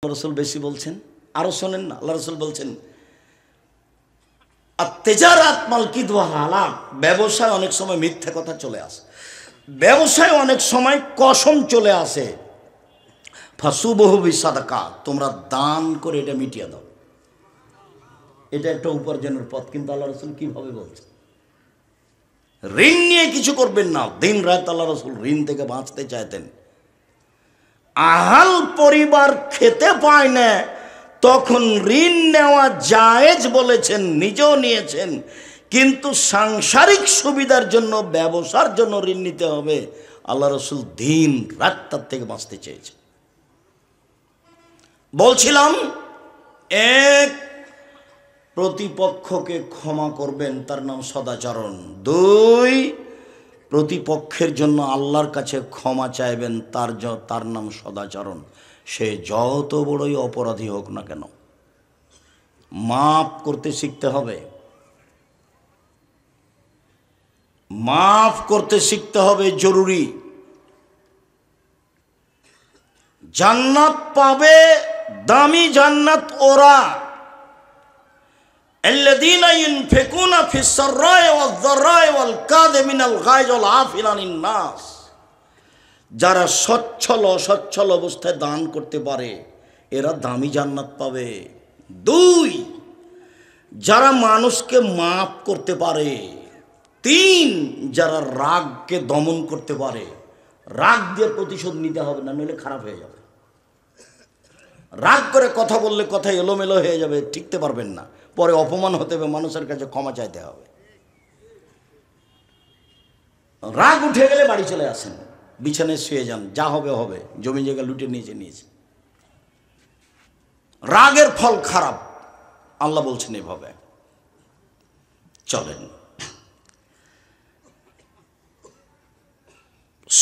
রসুল বেশি বলছেন। আরো শোনেন না, আল্লাহ রসুল বলছেন আত-তিজারাত মাল কিদ ওয়া হালাক, ব্যবসায় অনেক সময় মিথ্যা কথা চলে আসে, ব্যবসায় অনেক সময় কসম চলে আসে। ফাসুবহু বিসাদাকা, তোমরা দান করে এটা মিটিয়ে দাও। এটা একটা উপার্জনের পথ, কিন্তু আল্লাহ রসুল কিভাবে বলছেন? ঋণ নিয়ে কিছু করবেন না। দিন রাত আল্লাহ রসুল ঋণ থেকে বাঁচতে চাইতেন। আহাল পরিবার খেতে পায় না, তখন ঋণ নেওয়া জায়েজ বলেছেন, নিজেও নিয়েছেন, কিন্তু সাংসারিক সুবিধার জন্য, ব্যবসার জন্য ঋণ নিতে হবে। আল্লাহ রসুল দিন রাত তার থেকে বাঁচতে চেয়েছেন। বলছিলাম, এক, প্রতিপক্ষকে ক্ষমা করবেন, তার নাম সদাচরণ। দুই, প্রতিপক্ষের জন্য আল্লাহর কাছে ক্ষমা চাইবেন, তার নাম সদাচরণ। সে যত বড়ই অপরাধী হোক না কেন, মাফ করতে শিখতে হবে। মাফ করতে শিখতে হবে, জরুরি। জান্নাত পাবে, দামি জান্নাত ওরা, আল্লাযীনা ইউনফিকুনা ফিস সাররাই ওয়াজ যাররাই ওয়াল কাযিমিনাল গায়জ ওয়াল আফিনা আনিন নাস। যারা সচ্ছল অসচ্ছল অবস্থায় দান করতে পারে, এরা দামি জান্নাত পাবে। দুই, যারা মানুষকে মাফ করতে পারে। তিন, যারা রাগকে দমন করতে পারে। রাগ দিয়ে প্রতিশোধ নিতে হবে না, নইলে খারাপ হয়ে যাবে। রাগ করে কথা বললে কথা এলোমেলো হয়ে যাবে, টিকতে পারবেন না, পরে অপমান হতে হবে, মানুষের কাছে ক্ষমা চাইতে হবে। রাগ উঠে গেলে বাড়ি চলে আসেন, বিছানায় শুয়ে যান, যা হবে হবে, জমি জায়গা লুটে নিয়েছে। রাগের ফল খারাপ, আল্লাহ বলছেন এভাবে। চলেন,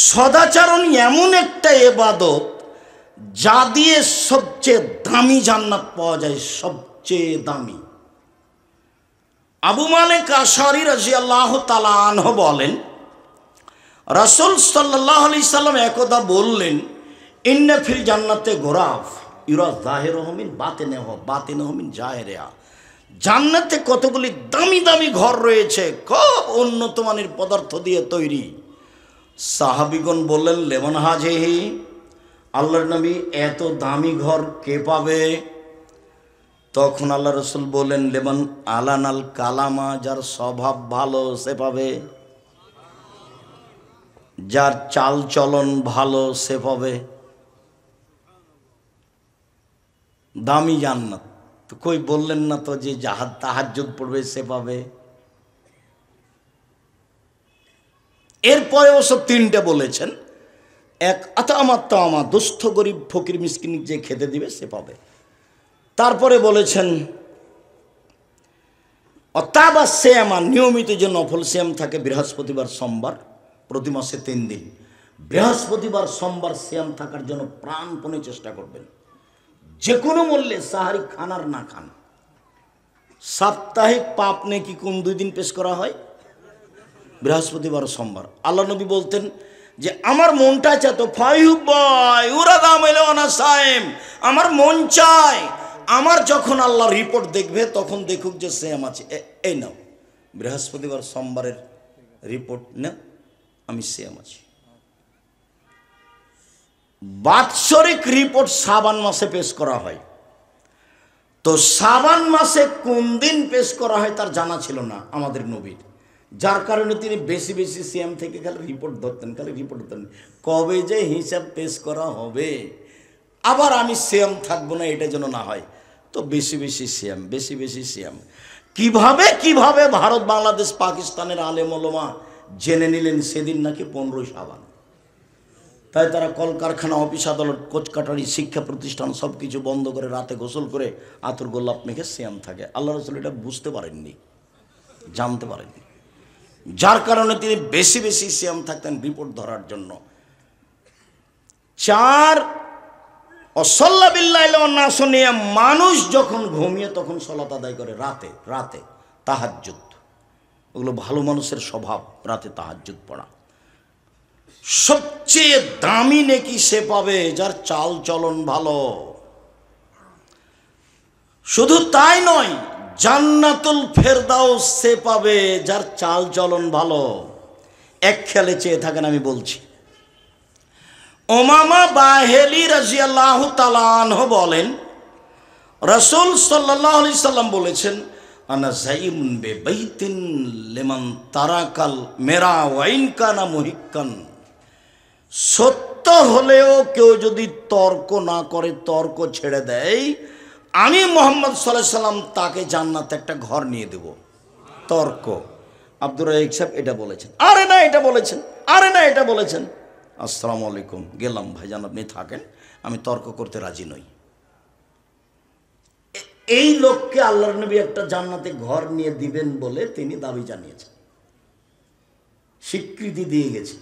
সদাচরণ এমন একটা ইবাদত যা দিয়ে সবচেয়ে দামি জান্নাত পাওয়া যায়, সবচেয়ে দামি। আবু মালিক আশআরী রাদিয়াল্লাহু তাআলা আনহু বলেন, রাসূল সাল্লাল্লাহু আলাইহি সাল্লাম একদা বললেন, ইন্না ফিল জান্নাতে গোরাফ ইউরা যাহিরুহু মিন বাতিনুহু মিন জাহিরিহা। জান্নাতে কতগুলি দামি দামি ঘর রয়েছে, খুব উন্নত মানের পদার্থ দিয়ে তৈরি। সাহাবীগণ বললেন, লেমন হাজিহি, আল্লাহর নবী, এত দামি ঘর কে পাবে? তখন আল্লাহ রসুল বললেন, লেমন আলানাল কালামা, যার স্বভাব ভালো সে পাবে, যার চাল চলন ভালো সে পাবে। দামি জান্নাত তো কই বললেন না তো যে তাহাজ্জুদ পড়বে সে পাবে। এরপরে অবশ্য তিনটা বলেছেন, এক, আতামা, দুস্থ গরিব ফকির মিসকিন যে খেতে দিবে সে পাবে। তারপরে বলেছেন অতাবা শ্যামা, নিয়মিত যে নফল শ্যাম থাকে, বৃহস্পতিবার সোমবার, প্রতি মাসে 3 দিন, বৃহস্পতিবার সোমবার শ্যাম থাকার জন্য প্রাণপণে চেষ্টা করবেন। যে কোনো মূল্যে সাহারি খান আর না খান। সাপ্তাহিক পাপ নেকি কোন 2 দিন পেশ করা হয়? বৃহস্পতিবার ও সোমবার। আল্লাহ নবী বলতেন যে আমার মনটা চায় তো আমার মন চায়, আমার যখন আল্লাহ রিপোর্ট দেখবে তখন দেখুক যে সেম আছে, এই নাও বৃহস্পতিবার সোমবারের রিপোর্ট না, আমি সেম আছি। বাৎসরিক রিপোর্ট শ্রাবণ মাসে পেশ করা হয়, তো শ্রাবণ মাসে কোন দিন পেশ করা হয় তার জানা ছিল না আমাদের নবীর, যার কারণে তিনি বেশি বেশি সিএম থেকে খালি রিপোর্ট ধরতেন, কবে যে হিসাব পেশ করা হবে, আবার আমি সিএম থাকবো না, এটা যেন না হয়, তো বেশি বেশি সিএম। কিভাবে ভারত, বাংলাদেশ, পাকিস্তানের আলেম ওলামা জেনে নিলেন সেদিন নাকি 15 শ্রাবণ। তাই তারা কলকারখানা, অফিস আদালত, কোচকাটারি, শিক্ষা প্রতিষ্ঠান সব কিছু বন্ধ করে রাতে গোসল করে আতর গোলাপ মেখে সিএম থাকে। আল্লাহ রাসূল এটা বুঝতে পারেননি, জানতে পারেননি, যার কারণে তিনি বেশি বেশি সিয়াম থাকতেন রিপোর্ট ধরার জন্য। 4, অসাল্লা বিল্লাহি ওয়ান নাস নিয়াম, মানুষ যখন ঘুমিয়ে তখন সালাত আদায় করে রাতে তাহাজ্জুদ। ওগুলো ভালো মানুষের স্বভাব, রাতে তাহাজ্জুদ পড়া। সবচেয়ে দামি নেকি সে পাবে যার চাল চলন ভালো, শুধু তাই নয়, জান্নাতুল ফেরদাউস সে পাবে যার চাল চলন ভালো। এক খেয়ালে চেয়ে থাকেন, আমি বলছি। উমামা বাহেলি রাদিয়াল্লাহু তাআলা আনহু বলেন, রাসূল সাল্লাল্লাহু আলাইহি সাল্লাম বলেছেন, আনা যাইমুন বিবাইতিন লিমান তারাকাল মেরা ওয়াইন কানা মুহিক্কান। সত্য হলেও কেউ যদি তর্ক না করে, তর্ক ছেড়ে দেয়, আমি মুহাম্মদ সাল্লাল্লাহু আলাইহি সাল্লাম তাকে জান্নাতে একটা ঘর নিয়ে দেব। তর্ক। আব্দুর রাজ্জাক সাহেব এটা বলেছেন, আরে না এটা বলেছেন, আরে না এটা বলেছেন। আসসালামু আলাইকুম, গেলাম ভাইজান, আপনি থাকেন, আমি তর্ক করতে রাজি নই। এই লোককে আল্লাহর নবী একটা জান্নাতে ঘর নিয়ে দিবেন বলে তিনি দাবি জানিয়েছেন, স্বীকৃতি দিয়ে গেছে।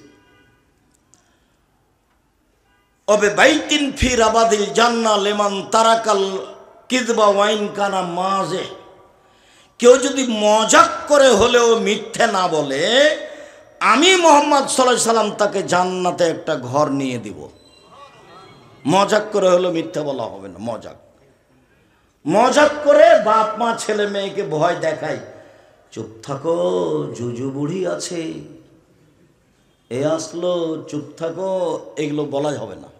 ওবে বাইতিন ফি রাবাদিল জান্নাহ লিমান তারাকাল কিযবা ওয়াইন কানা মাজে। কেউ যদি মজাক করে হলেও মিথ্যে না বলে, আমি মুহাম্মদ সাল্লাল্লাহু আলাইহি সাল্লাম তাকে জান্নাতে একটা ঘর নিয়ে দিব। মজাক করে হলেও মিথ্যে বলা হবে না। মজাক করে বাপ মা ছেলে মেয়েকে ভয় দেখায়, চুপ থাকো জুজু বুড়ি আছে, এ আসলো, চুপ থাকো, এগুলো বলা হবে না।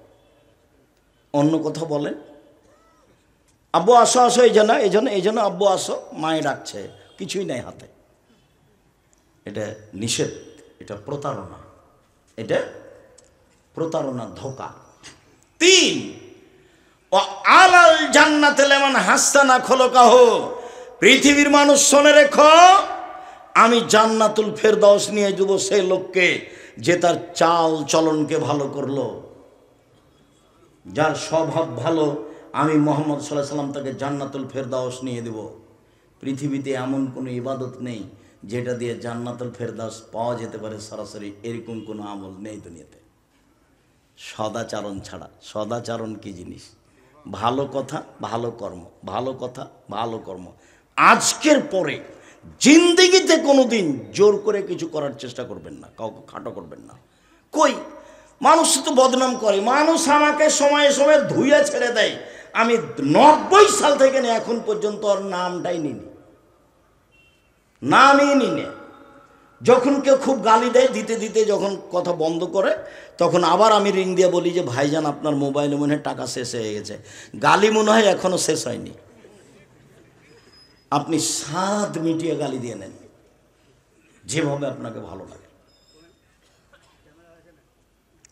অন্য কথা বলেন, আব্বু আসো আসো, এই জন্য আব্বু আসো, মায়ে ডাকছে, কিছুই নাই হাতে। এটা নিষেধ, এটা প্রতারণা, এটা প্রতারণা, ধোঁকা। 3, ও আলাল জান্নাতে লিমান হাসানা খলকাহু। পৃথিবীর মানুষ শোনে রেখো, আমি জান্নাতুল ফেরদাউস নিয়ে যাব সেই লোককে যে তার চাল চলনকে ভালো করলো, যার স্বভাব ভালো। আমি মুহাম্মদ সাল্লাল্লাহু আলাইহি সাল্লাম তাকে জান্নাতুল ফেরদাউস নিয়ে দেব। পৃথিবীতে এমন কোনো ইবাদত নেই যেটা দিয়ে জান্নাতুল ফেরদাউস পাওয়া যেতে পারে সরাসরি, এরকম কোনো আমল নেই দুনিয়াতে, সদাচরণ ছাড়া। সদাচরণ কি জিনিস? ভালো কথা, ভালো কর্ম, ভালো কথা, ভালো কর্ম। আজকের পরে জিন্দেগিতে কোনোদিন জোর করে কিছু করার চেষ্টা করবেন না, কাউকে খাটো করবেন না। কই মানুষ তো বদনাম করে, মানুষ আমাকে সময়ে সময়ে ধুইয়া ছেড়ে দেয়। আমি 90 সাল থেকে নিয়ে এখন পর্যন্ত ওর নামটাই নিনি, নামই নিনে। যখন কেউ খুব গালি দেয়, দিতে দিতে যখন কথা বন্ধ করে, তখন আবার আমি রিং দিয়ে বলি যে ভাইজান আপনার মোবাইলে মনে হয় টাকা শেষ হয়ে গেছে। গালি মনে হয় এখনো শেষ হয়নি, আপনি স্বাদ মিটিয়ে গালি দিয়ে নেন, যেভাবে আপনাকে ভালো লাগে।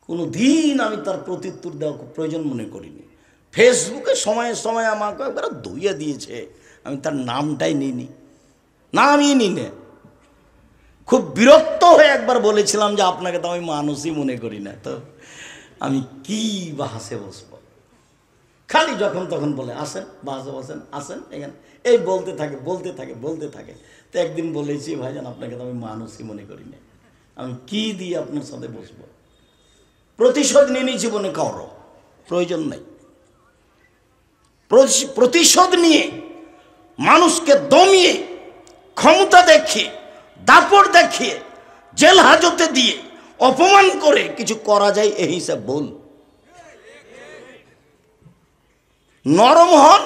কোনো দিন আমি তার প্রত্যুত্তর দেওয়া প্রয়োজন মনে করিনি। ফেসবুকে সময়ে সময়ে আমাকে একবার ধুইয়ে দিয়েছে, আমি তার নামটাই নিইনি, নামই নিনে। খুব বিরক্ত হয়ে একবার বলেছিলাম যে আপনাকে তো আমি মানুষই মনে করি না, তো আমি কি বা হাসে বসবো। খালি যখন তখন বলে আসেন, বাসে বসেন, আসেন এখানে, এই বলতে থাকে। তো একদিন বলেছি ভাইজান আপনাকে তো আমি মানুষই মনে করি না, আমি কি দিয়ে আপনার সাথে বসবো। প্রতিশোধ নিয়ে জীবনে কারো প্রয়োজন নেই। প্রতিশোধ নিয়ে মানুষকে দমিয়ে, ক্ষমতা দেখিয়ে, দাপট দেখিয়ে, জেল হাজতে দিয়ে, অপমান করে কিছু করা যায়, এই হিসাব ভুল। নরম হন,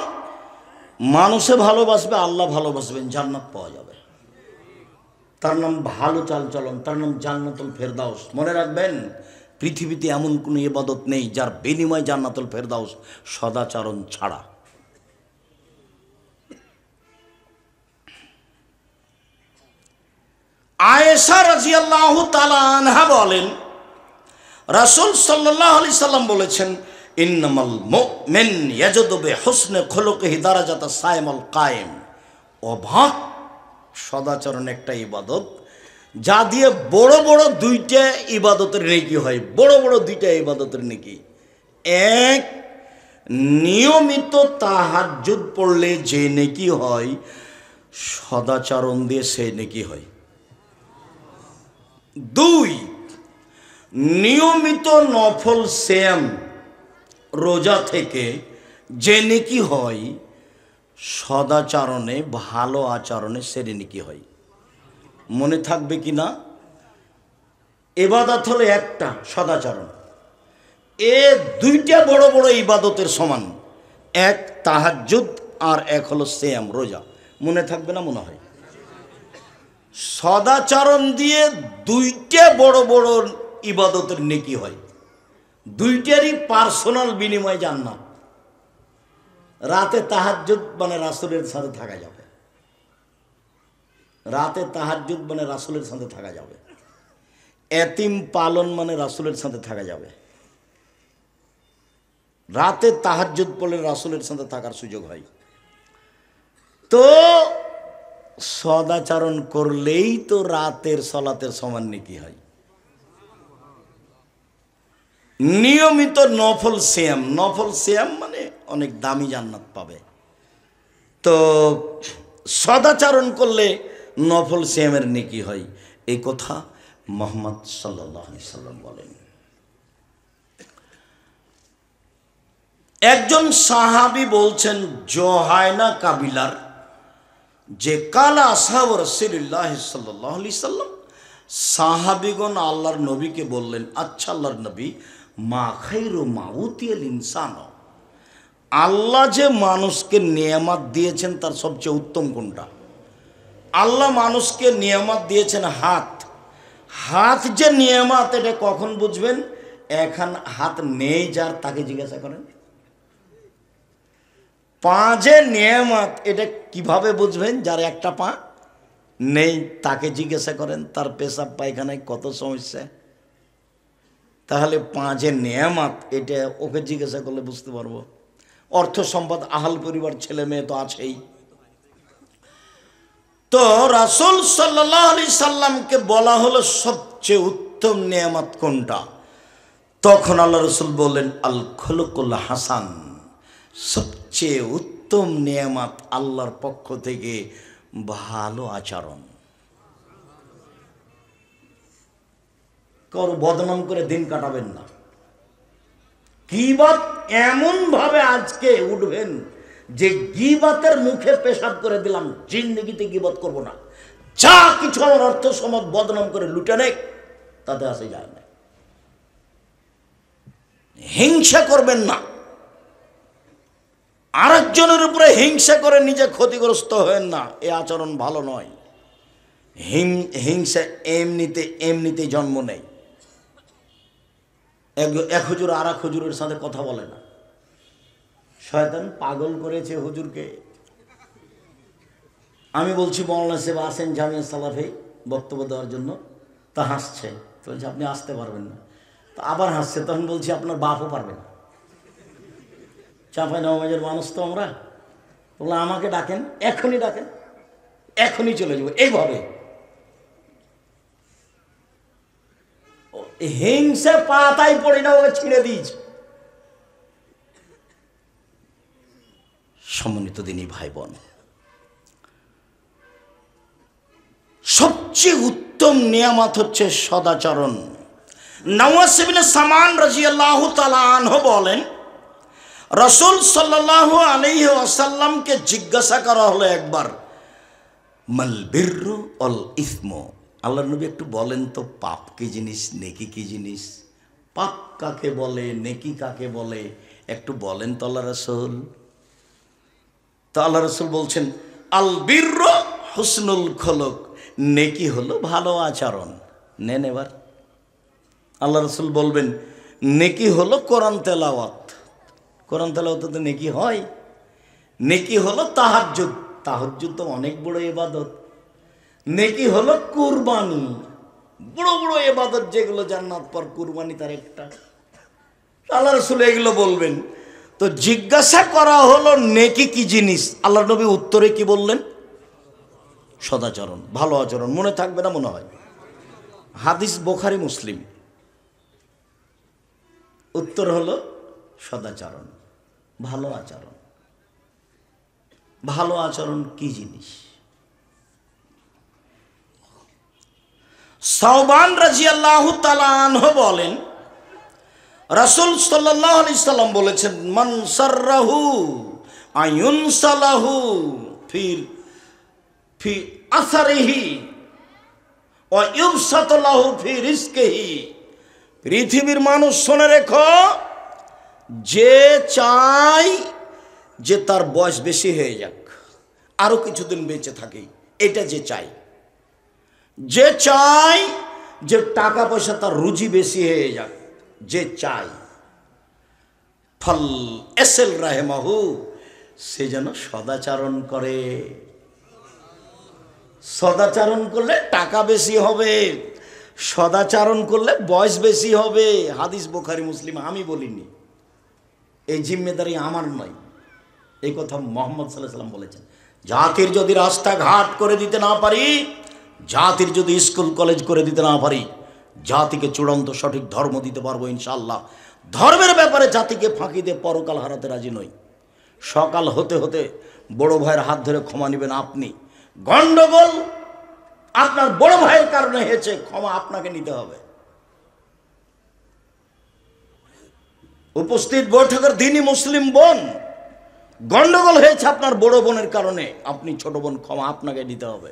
মানুষে ভালোবাসবে, আল্লাহ ভালোবাসবেন, জান্নাত পাওয়া যাবে। তার নাম ভালো চালচলন, তার নাম জান্নাতুল ফেরদাউস। মনে রাখবেন, পৃথিবীতে এমন কোনো ইবাদত নেই যার বিনিময় জান্নাতুল ফেরদাউস সদাচরণ ছাড়া। আয়েশা রাদিয়াল্লাহু তাআলা আনহা বলেন, রাসূল সাল্লাল্লাহু আলাইহি সাল্লাম বলেছেন, ইন্নামাল মুমিন ইয়াজুদু বিহুসনি খুলুকিহি দারাজাতাস সাইমুল কায়েম। অবাক, সদাচরণ একটা ইবাদত যা দিয়ে বড় বড় 2টা ইবাদতের নেকি হয়। বড় বড় 2টা ইবাদতের নেকি। এক, নিয়মিত তাহাজ্জুদ পড়লে যে নেকি হয়, সদাচরণ দিয়ে সেই নেকি হয়। 2, নিয়মিত নফল সিয়াম, রোজা থেকে যে নেকি হয়, সদাচরণে, ভালো আচরণে সে নেকি হয়। মনে থাকবে কি না? ইবাদত হলো একটা, সদাচরণ। এ 2টা বড় বড় ইবাদতের সমান। এক, তাহাজ্জুদ, আর এক হলো সিয়াম রোজা। মনে থাকবে না মনে হয়? সদাচরণ দিয়ে দুইটা বড় বড় ইবাদতের নেকি হয়, দুইটারই পার্সোনাল বিনিময় জান্নাত। রাতে তাহাজ্জুদ মানে রাসূলের সাথে থাকা যাবে, রাতে তাহাজ্জুদ মানে রাসূলের সাথে থাকা যাবে, এতিম পালন মানে রাসূলের সাথে থাকা যাবে। রাতে তাহাজ্জুদ পড়লে রাসূলের সাথে থাকার সুযোগ হয়। তো সদাচরণ করলেই তো রাতের সলাতের সমান নেকি হয়। নিয়মিত নফল সিয়াম, নফল সিয়াম মানে অনেক দামি জান্নাত পাবে। তো সদাচরণ করলে নফল সিয়ামের নেকি হয়, এই কথা মুহাম্মদ সাল্লাল্লাহু আলাইহি সাল্লাম বলেন। একজন সাহাবী বলছেন জোহায়না কাবিলার যে কালা আসহাব রাসূলুল্লাহ সাল্লাল্লাহু আলাইহি সাল্লাম, সাহাবীগণ আল্লাহর নবীকে বললেন, আচ্ছা আল্লাহর নবী, মা খায়রু মা উতিয়াল ইনসান, আল্লাহ যে মানুষকে নিয়ামত দিয়েছেন তার সবচেয়ে উত্তম কোনটা? আল্লাহ মানুষকে নিয়ামত দিয়েছেন হাত, হাত যে নিয়ামত এটা কখন বুঝবেন? এখন হাত নেই যার তাকে জিজ্ঞাসা করেন। পা যে নিয়ামত এটা কিভাবে বুঝবেন? যার একটা পা নেই তাকে জিজ্ঞাসা করেন তার পেশাব পায়খানায় কত সমস্যা। তাহলে পা যে নিয়ামত এটা ওকে জিজ্ঞাসা করলে বুঝতে পারবো। অর্থ সম্পদ আহাল পরিবার ছেলে মেয়ে তো আছেই। তো রাসূল সাল্লাল্লাহু আলাইহি সাল্লামকে বলা হলো সবচেয়ে উত্তম নিয়ামত কোনটা? তখন আল্লাহ রাসূল বললেন আল খুলুকুল হাসান, সবচেয়ে উত্তম নিয়ামত আল্লাহর পক্ষ থেকে ভালো আচরণ। কারো বদনাম করে দিন কাটাবেন না। গীবত এমন ভাবে আজকে উঠবেন যে গীবতের মুখে পেশাব করে দিলাম, জিন্দেগিতে গীবত করব না, যা কিছু আমার অর্থ সম্পদ বদনাম করে লুটে নেই তাতে আসে যায় না। হিংসা করবেন না, আরেকজনের উপরে হিংসা করে নিজে ক্ষতিগ্রস্ত হবেন না, এ আচরণ ভালো নয়। হিংসা এমনিতে জন্ম নেয়। এক হুজুর আর এক হুজুরের সাথে কথা বলে না, শয়তান পাগল করেছে হুজুরকে। আমি বলছি মওলানা সাহেব আসেন জামিয়া সালাফে বক্তব্য দেওয়ার জন্য, তা হাসছে, তো বলছে আপনি আসতে পারবেন না, তো আবার হাসছে। তখন বলছি আপনার বাপও পারবে না, চাঁপাইনবাবগঞ্জের মানুষ তো আমরা। বললো আমাকে ডাকেন, এখনই ডাকেন, এখনই চলে যাবো। এইভাবে হিংসা পাতাই পড়ে না, ওকে ছিঁড়ে দিয়েছে। সম্মানিত দিনী ভাই বোন, সবচেয়ে উত্তম নিয়ামত হচ্ছে সদাচরণ। নওয়াস ইবনে সামান রাদিয়াল্লাহু তাআলা আনহু বলেন, রাসূল সাল্লাল্লাহু আলাইহি ওয়াসাল্লামকে জিজ্ঞাসা করা হলো একবার, মাল বিররু ওয়াল ইসমু, আল্লাহর নবী একটু বলেন তো পাপ কি জিনিস, নেকি কি জিনিস? পাপ কাকে বলে, নেকি কাকে বলে, একটু বলেন তো আল্লাহ রাসূল। তো আল্লাহ রাসূল বলছেন, আল বিররু হুসনুল খুলুক, নেকি হলো ভালো আচরণ। নেন এবার আল্লাহ রাসূল বলবেন নেকি হলো কোরআন তেলাওয়াত। কোরআন তেলাওয়াতে তো নেকি হয়। নেকি হলো তাহাজ্জুদ, তাহাজ্জুদ তো অনেক বড় ইবাদত। নেকি হলো কুরবানি, বড় বড় ইবাদত যেগুলো জান্নাত পর কুরবানি তার একটা। আল্লাহ রাসূল এগুলো বলবেন। তো জিজ্ঞাসা করা হলো নেকি কি জিনিস, আল্লাহ নবী উত্তরে কি বললেন? সদাচরণ, ভালো আচরণ। মনে থাকবে না মনে হয়? হাদিস বুখারী মুসলিম। উত্তর হলো সদাচরণ, ভালো আচরণ। ভালো আচরণ কি জিনিস? সাওবান রাদিয়াল্লাহু তাআলা আনহু বলেন, রাসূল সাল্লাল্লাহু আলাইহি সাল্লাম বলেছেন, মান সাররাহু আয়ুনসালাহু ফি আসারিহি ওয়া ইউবসাতু ফি রিজকিহি। পৃথিবীর মানুষ শুনে রেখো, যে চাই যে তার বয়স বেশি হয়ে যাক, আরও কিছুদিন বেঁচে থাকি, এটা যে চাই। যে চাই যে টাকা পয়সা তার রুজি বেশি হয়ে যাক, যে চাই ফল এসেল রাহেমাহু, সে যেন সদাচরণ করে। সদাচরণ করলে টাকা বেশি হবে, সদাচরণ করলে বয়স বেশি হবে। হাদিস বুখারী মুসলিম, আমি বলিনি, এই জিম্মেদারি আমার নয়, এই কথা মুহাম্মদ সাল্লাল্লাহু আলাইহি ওয়াসাল্লাম বলেছেন। জাতির যদি রাস্তাঘাট করে দিতে না পারি, জাতির যদি স্কুল কলেজ করে দিতে না পারি, জাতিকে চূড়ান্ত সঠিক ধর্ম দিতে পারবো ইনশাআল্লাহ। ধর্মের ব্যাপারে জাতিকে ফাঁকি দিয়ে পরকাল হারাতে রাজি নই। সকাল হতে হতে বড় ভাইয়ের হাত ধরে ক্ষমা নেবেন আপনি। গন্ডগোল আপনার বড় ভাইয়ের কারণে হয়েছে, ক্ষমা আপনাকে নিতে হবে। উপস্থিত বৈঠকের দিনই মুসলিম বোন, গন্ডগোল হয়েছে আপনার বড় বোনের কারণে, আপনি ছোট বোন, ক্ষমা আপনাকে নিতে হবে।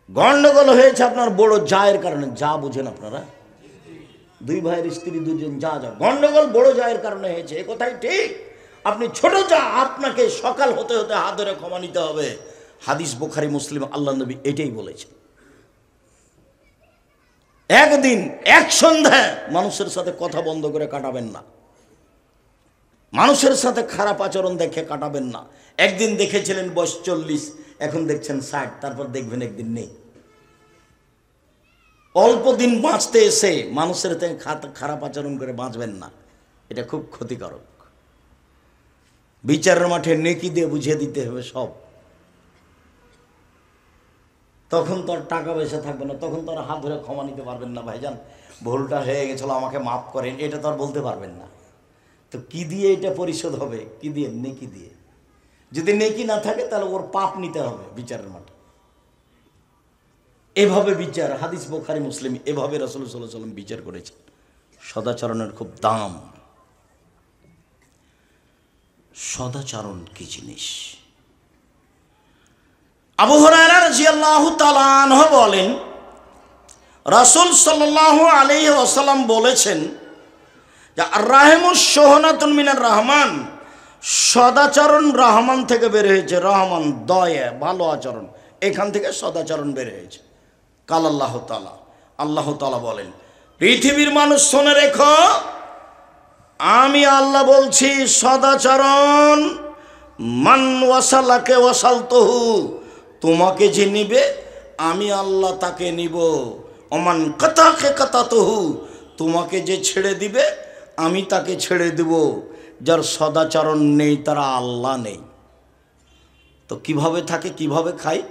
গন্ডগোল হয়েছে আপনার বড় জায়ের কারণে, যা বুঝেন আপনারা, দুই ভাইয়ের স্ত্রী দুজন, যা যা গন্ডগোল বড় জায়ের কারণে হয়েছে, এ কথাই ঠিক। আপনি ছোট যা, আপনাকে সকাল হতে হতে হাত ধরে ক্ষমা নিতে হবে। হাদিস বুখারী মুসলিম, আল্লাহ নবী এটাই বলেছেন। একদিন এক সন্ধ্যায় মানুষের সাথে কথা বন্ধ করে কাটাবেন না, মানুষের সাথে খারাপ আচরণ দেখে কাটাবেন না। একদিন দেখেছিলেন বয়স 40, এখন দেখছেন 60, তারপর দেখবেন একদিন নেই। অল্প দিন বাঁচতে এসে মানুষের থেকে খারাপ আচরণ করে বাঁচবেন না, এটা খুব ক্ষতিকারক। বিচারের মাঠে নেকি দিয়ে বুঝিয়ে দিতে হবে সব। তখন তো আর টাকা পয়সা থাকবে না, তখন তো আর হাত ধরে ক্ষমা নিতে পারবেন না, ভাইজান ভুলটা হয়ে গেছিল, আমাকে মাফ করেন, এটা তো আর বলতে পারবেন না। তো কি দিয়ে এটা পরিশোধ হবে? কি দিয়ে? নেকি দিয়ে। যদি নেকি না থাকে তাহলে ওর পাপ নিতে হবে বিচারের মাঠে। এভাবে বিচার, হাদিস বুখারী মুসলিম, এভাবে রাসূল সাল্লাল্লাহু আলাইহি ওয়াসাল্লাম বিচার করেছেন। সদাচরণের খুব দাম। সদাচরণ কি জিনিস? আবু হুরায়রা রাদিয়াল্লাহু তাআলা আনহু বলেন, রাসূল সাল্লাল্লাহু আলাইহি ওয়াসাল্লাম বলেছেন যে আর-রাহিমুস শুহনাতুন মিনার রহমান, সদাচরণ রহমান থেকে বের হয়েছে। রহমান দয়া, ভালো আচরণ, এখান থেকে সদাচরণ বের হয়েছে। কাল আল্লাহ তাআলা, আল্লাহ তাআলা বলেন, পৃথিবীর মানুষ শুনে রেখো, আমি আল্লাহ বলছি সদাচরণ, মান ওয়াসালাকে ওয়াসালতুহু, তোমাকে যে নিবে আমি আল্লাহ তাকে নিব। ওমান কাতাকে কাতাতুহু, তোমাকে যে ছেড়ে দিবে আমি তাকে ছেড়ে দেব। যার সদাচরণ নেই তারা আল্লাহ নেই। তো কিভাবে থাকে, কিভাবে খায়?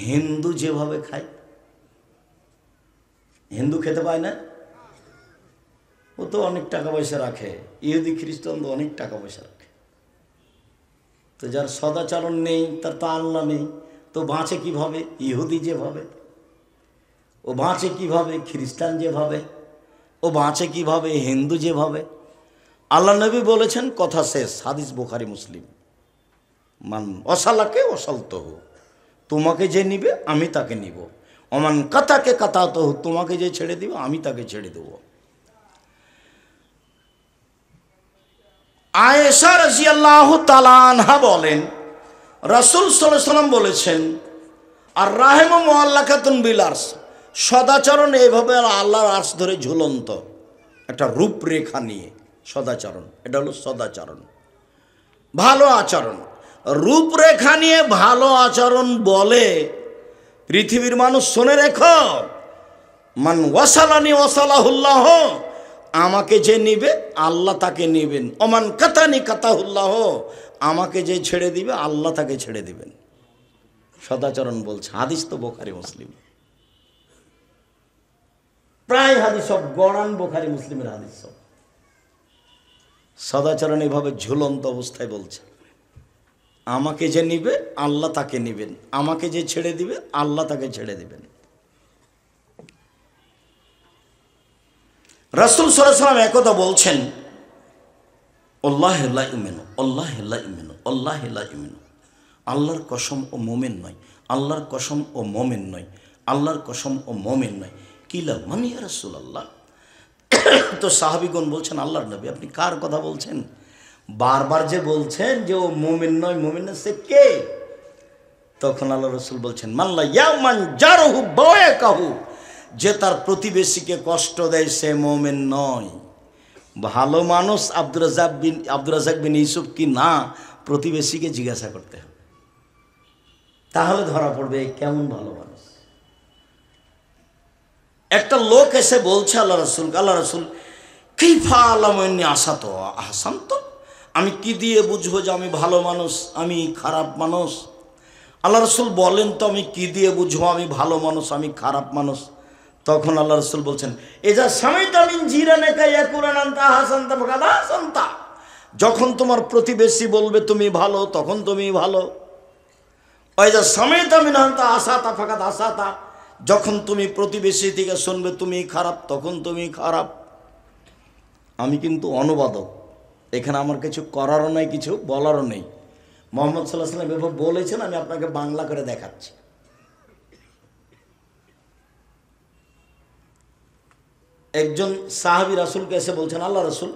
হিন্দু যেভাবে খায়, হিন্দু খেতে পায় না, ও তো অনেক টাকা পয়সা রাখে। ইহুদি খ্রিস্টান তো অনেক টাকা পয়সা রাখে। তো যার সদাচরণ নেই তার তো আল্লাহ নেই, তো বাঁচে কিভাবে? ইহুদি যেভাবে, ও বাঁচে কিভাবে? খ্রিস্টান যেভাবে, ও বাঁচে কিভাবে? হিন্দু যেভাবে। আল্লাহ নবী বলেছেন, কথা শেষ। হাদিস বুখারী মুসলিম, মান অসালাকে অসালতহু, তোমাকে যে নিবে আমি তাকে নিব। অমান কাতাকে কাতাতহু, তোমাকে যে ছেড়ে দিবে আমি তাকে ছেড়ে দেব। আয়েশা রাদিয়াল্লাহু তাআলা আনহা বলেন, রাসূল সাল্লাল্লাহু আলাইহি ওয়াসাল্লাম বলেছেন, আর রাহিমু মুআল্লাকাতুন বিল আরশ, সদাচরণ এইভাবে আল্লাহর আরশ ধরে ঝুলন্ত একটা রূপরেখা নিয়ে। সদাচরণ, এটা হলো সদাচরণ, ভালো আচরণ। রূপরেখা নিয়ে ভালো আচরণ বলে, পৃথিবীর মানুষ শুনে রেখো, মান ওয়াসালানি ওয়াসালাহুল্লাহ, আমাকে যে নিবে আল্লাহ তাকে নিবেন। ওমান কাতানি কাতাহুল্লাহ, আমাকে যে ছেড়ে দিবে আল্লাহ তাকে ছেড়ে দিবেন। সদাচরণ বলছে, হাদিস তো বুখারী মুসলিম, প্রায় হাদিস সব গড়ান বুখারী মুসলিমের হাদিস সব। সদাচরণ এভাবে ঝুলন্ত অবস্থায় বলছে, আমাকে যে নিবে আল্লাহ তাকে নিবেন, আমাকে যে ছেড়ে দিবে আল্লাহ তাকে ছেড়ে দিবেন। রাসূল সাল্লাল্লাহু আলাইহি ওয়াসাল্লাম একদা বলছেন, আল্লাহু লা ইউমিনু, আল্লাহু লা ইউমিনু, আল্লাহু লা ইউমিনু, আল্লাহর কসম ও মুমিন নয়, আল্লাহর কসম ও মুমিন নয়, আল্লাহর কসম ও মুমিন নয়। কিলা মান ইয়া রাসূলুল্লাহ? তো সাহাবীগণ বলছেন, আল্লাহর নবী আপনি কার কথা বলছেন? বারবার যে বলছেন যে ও মুমিন নয়, মুমিন না, সে কে? তখন আল্লাহ রসুল বলছেন, মাল্লা ইয়ামান জারহু বায়াকাহু, যে তার প্রতিবেশীকে কষ্ট দেয় সে মুমিন নয়। ভালো মানুষ আব্দুর রাজ্জাক বিন ইউসুফ কি না, প্রতিবেশীকে জিজ্ঞাসা করতে হবে, তাহলে ধরা পড়বে কেমন ভালো মানুষ। একটা লোক এসে বলছে আল্লাহ রসুল কিফা আলামনি আশা তো আহসান, তো আমি কি দিয়ে বুঝবো যে আমি ভালো মানুষ আমি খারাপ মানুষ? আল্লাহ রসুল বলেন তো আমি কি দিয়ে বুঝবো আমি ভালো মানুষ আমি খারাপ মানুষ? তখন আল্লাহ রসুল বলছেন, এজা সামিতা মিন জিরানাকা ইয়াকুলান আনতা হাসানতা ফাকাদ হাসানতা, যখন তোমার প্রতিবেশী বলবে তুমি ভালো তখন তুমি ভালো। ওয়াইজা সামিতা মিন আনতা আসাতা ফাকাদ আসাতা, যখন তুমি প্রতিবেশী থেকে শুনবে তুমি খারাপ তখন তুমি খারাপ। আমি কিন্তু অনুবাদক, এখানে আমার কিছু করারও নেই, কিছু বলারও নেই। মোহাম্মদ সাল্লাল্লাহু আলাইহি ওয়াসাল্লাম এভাবে বলেছেন, আমি আপনাকে বাংলা করে দেখাচ্ছি। একজন সাহাবী রাসূলকে এসে বলছেন, আল্লাহ রাসূল,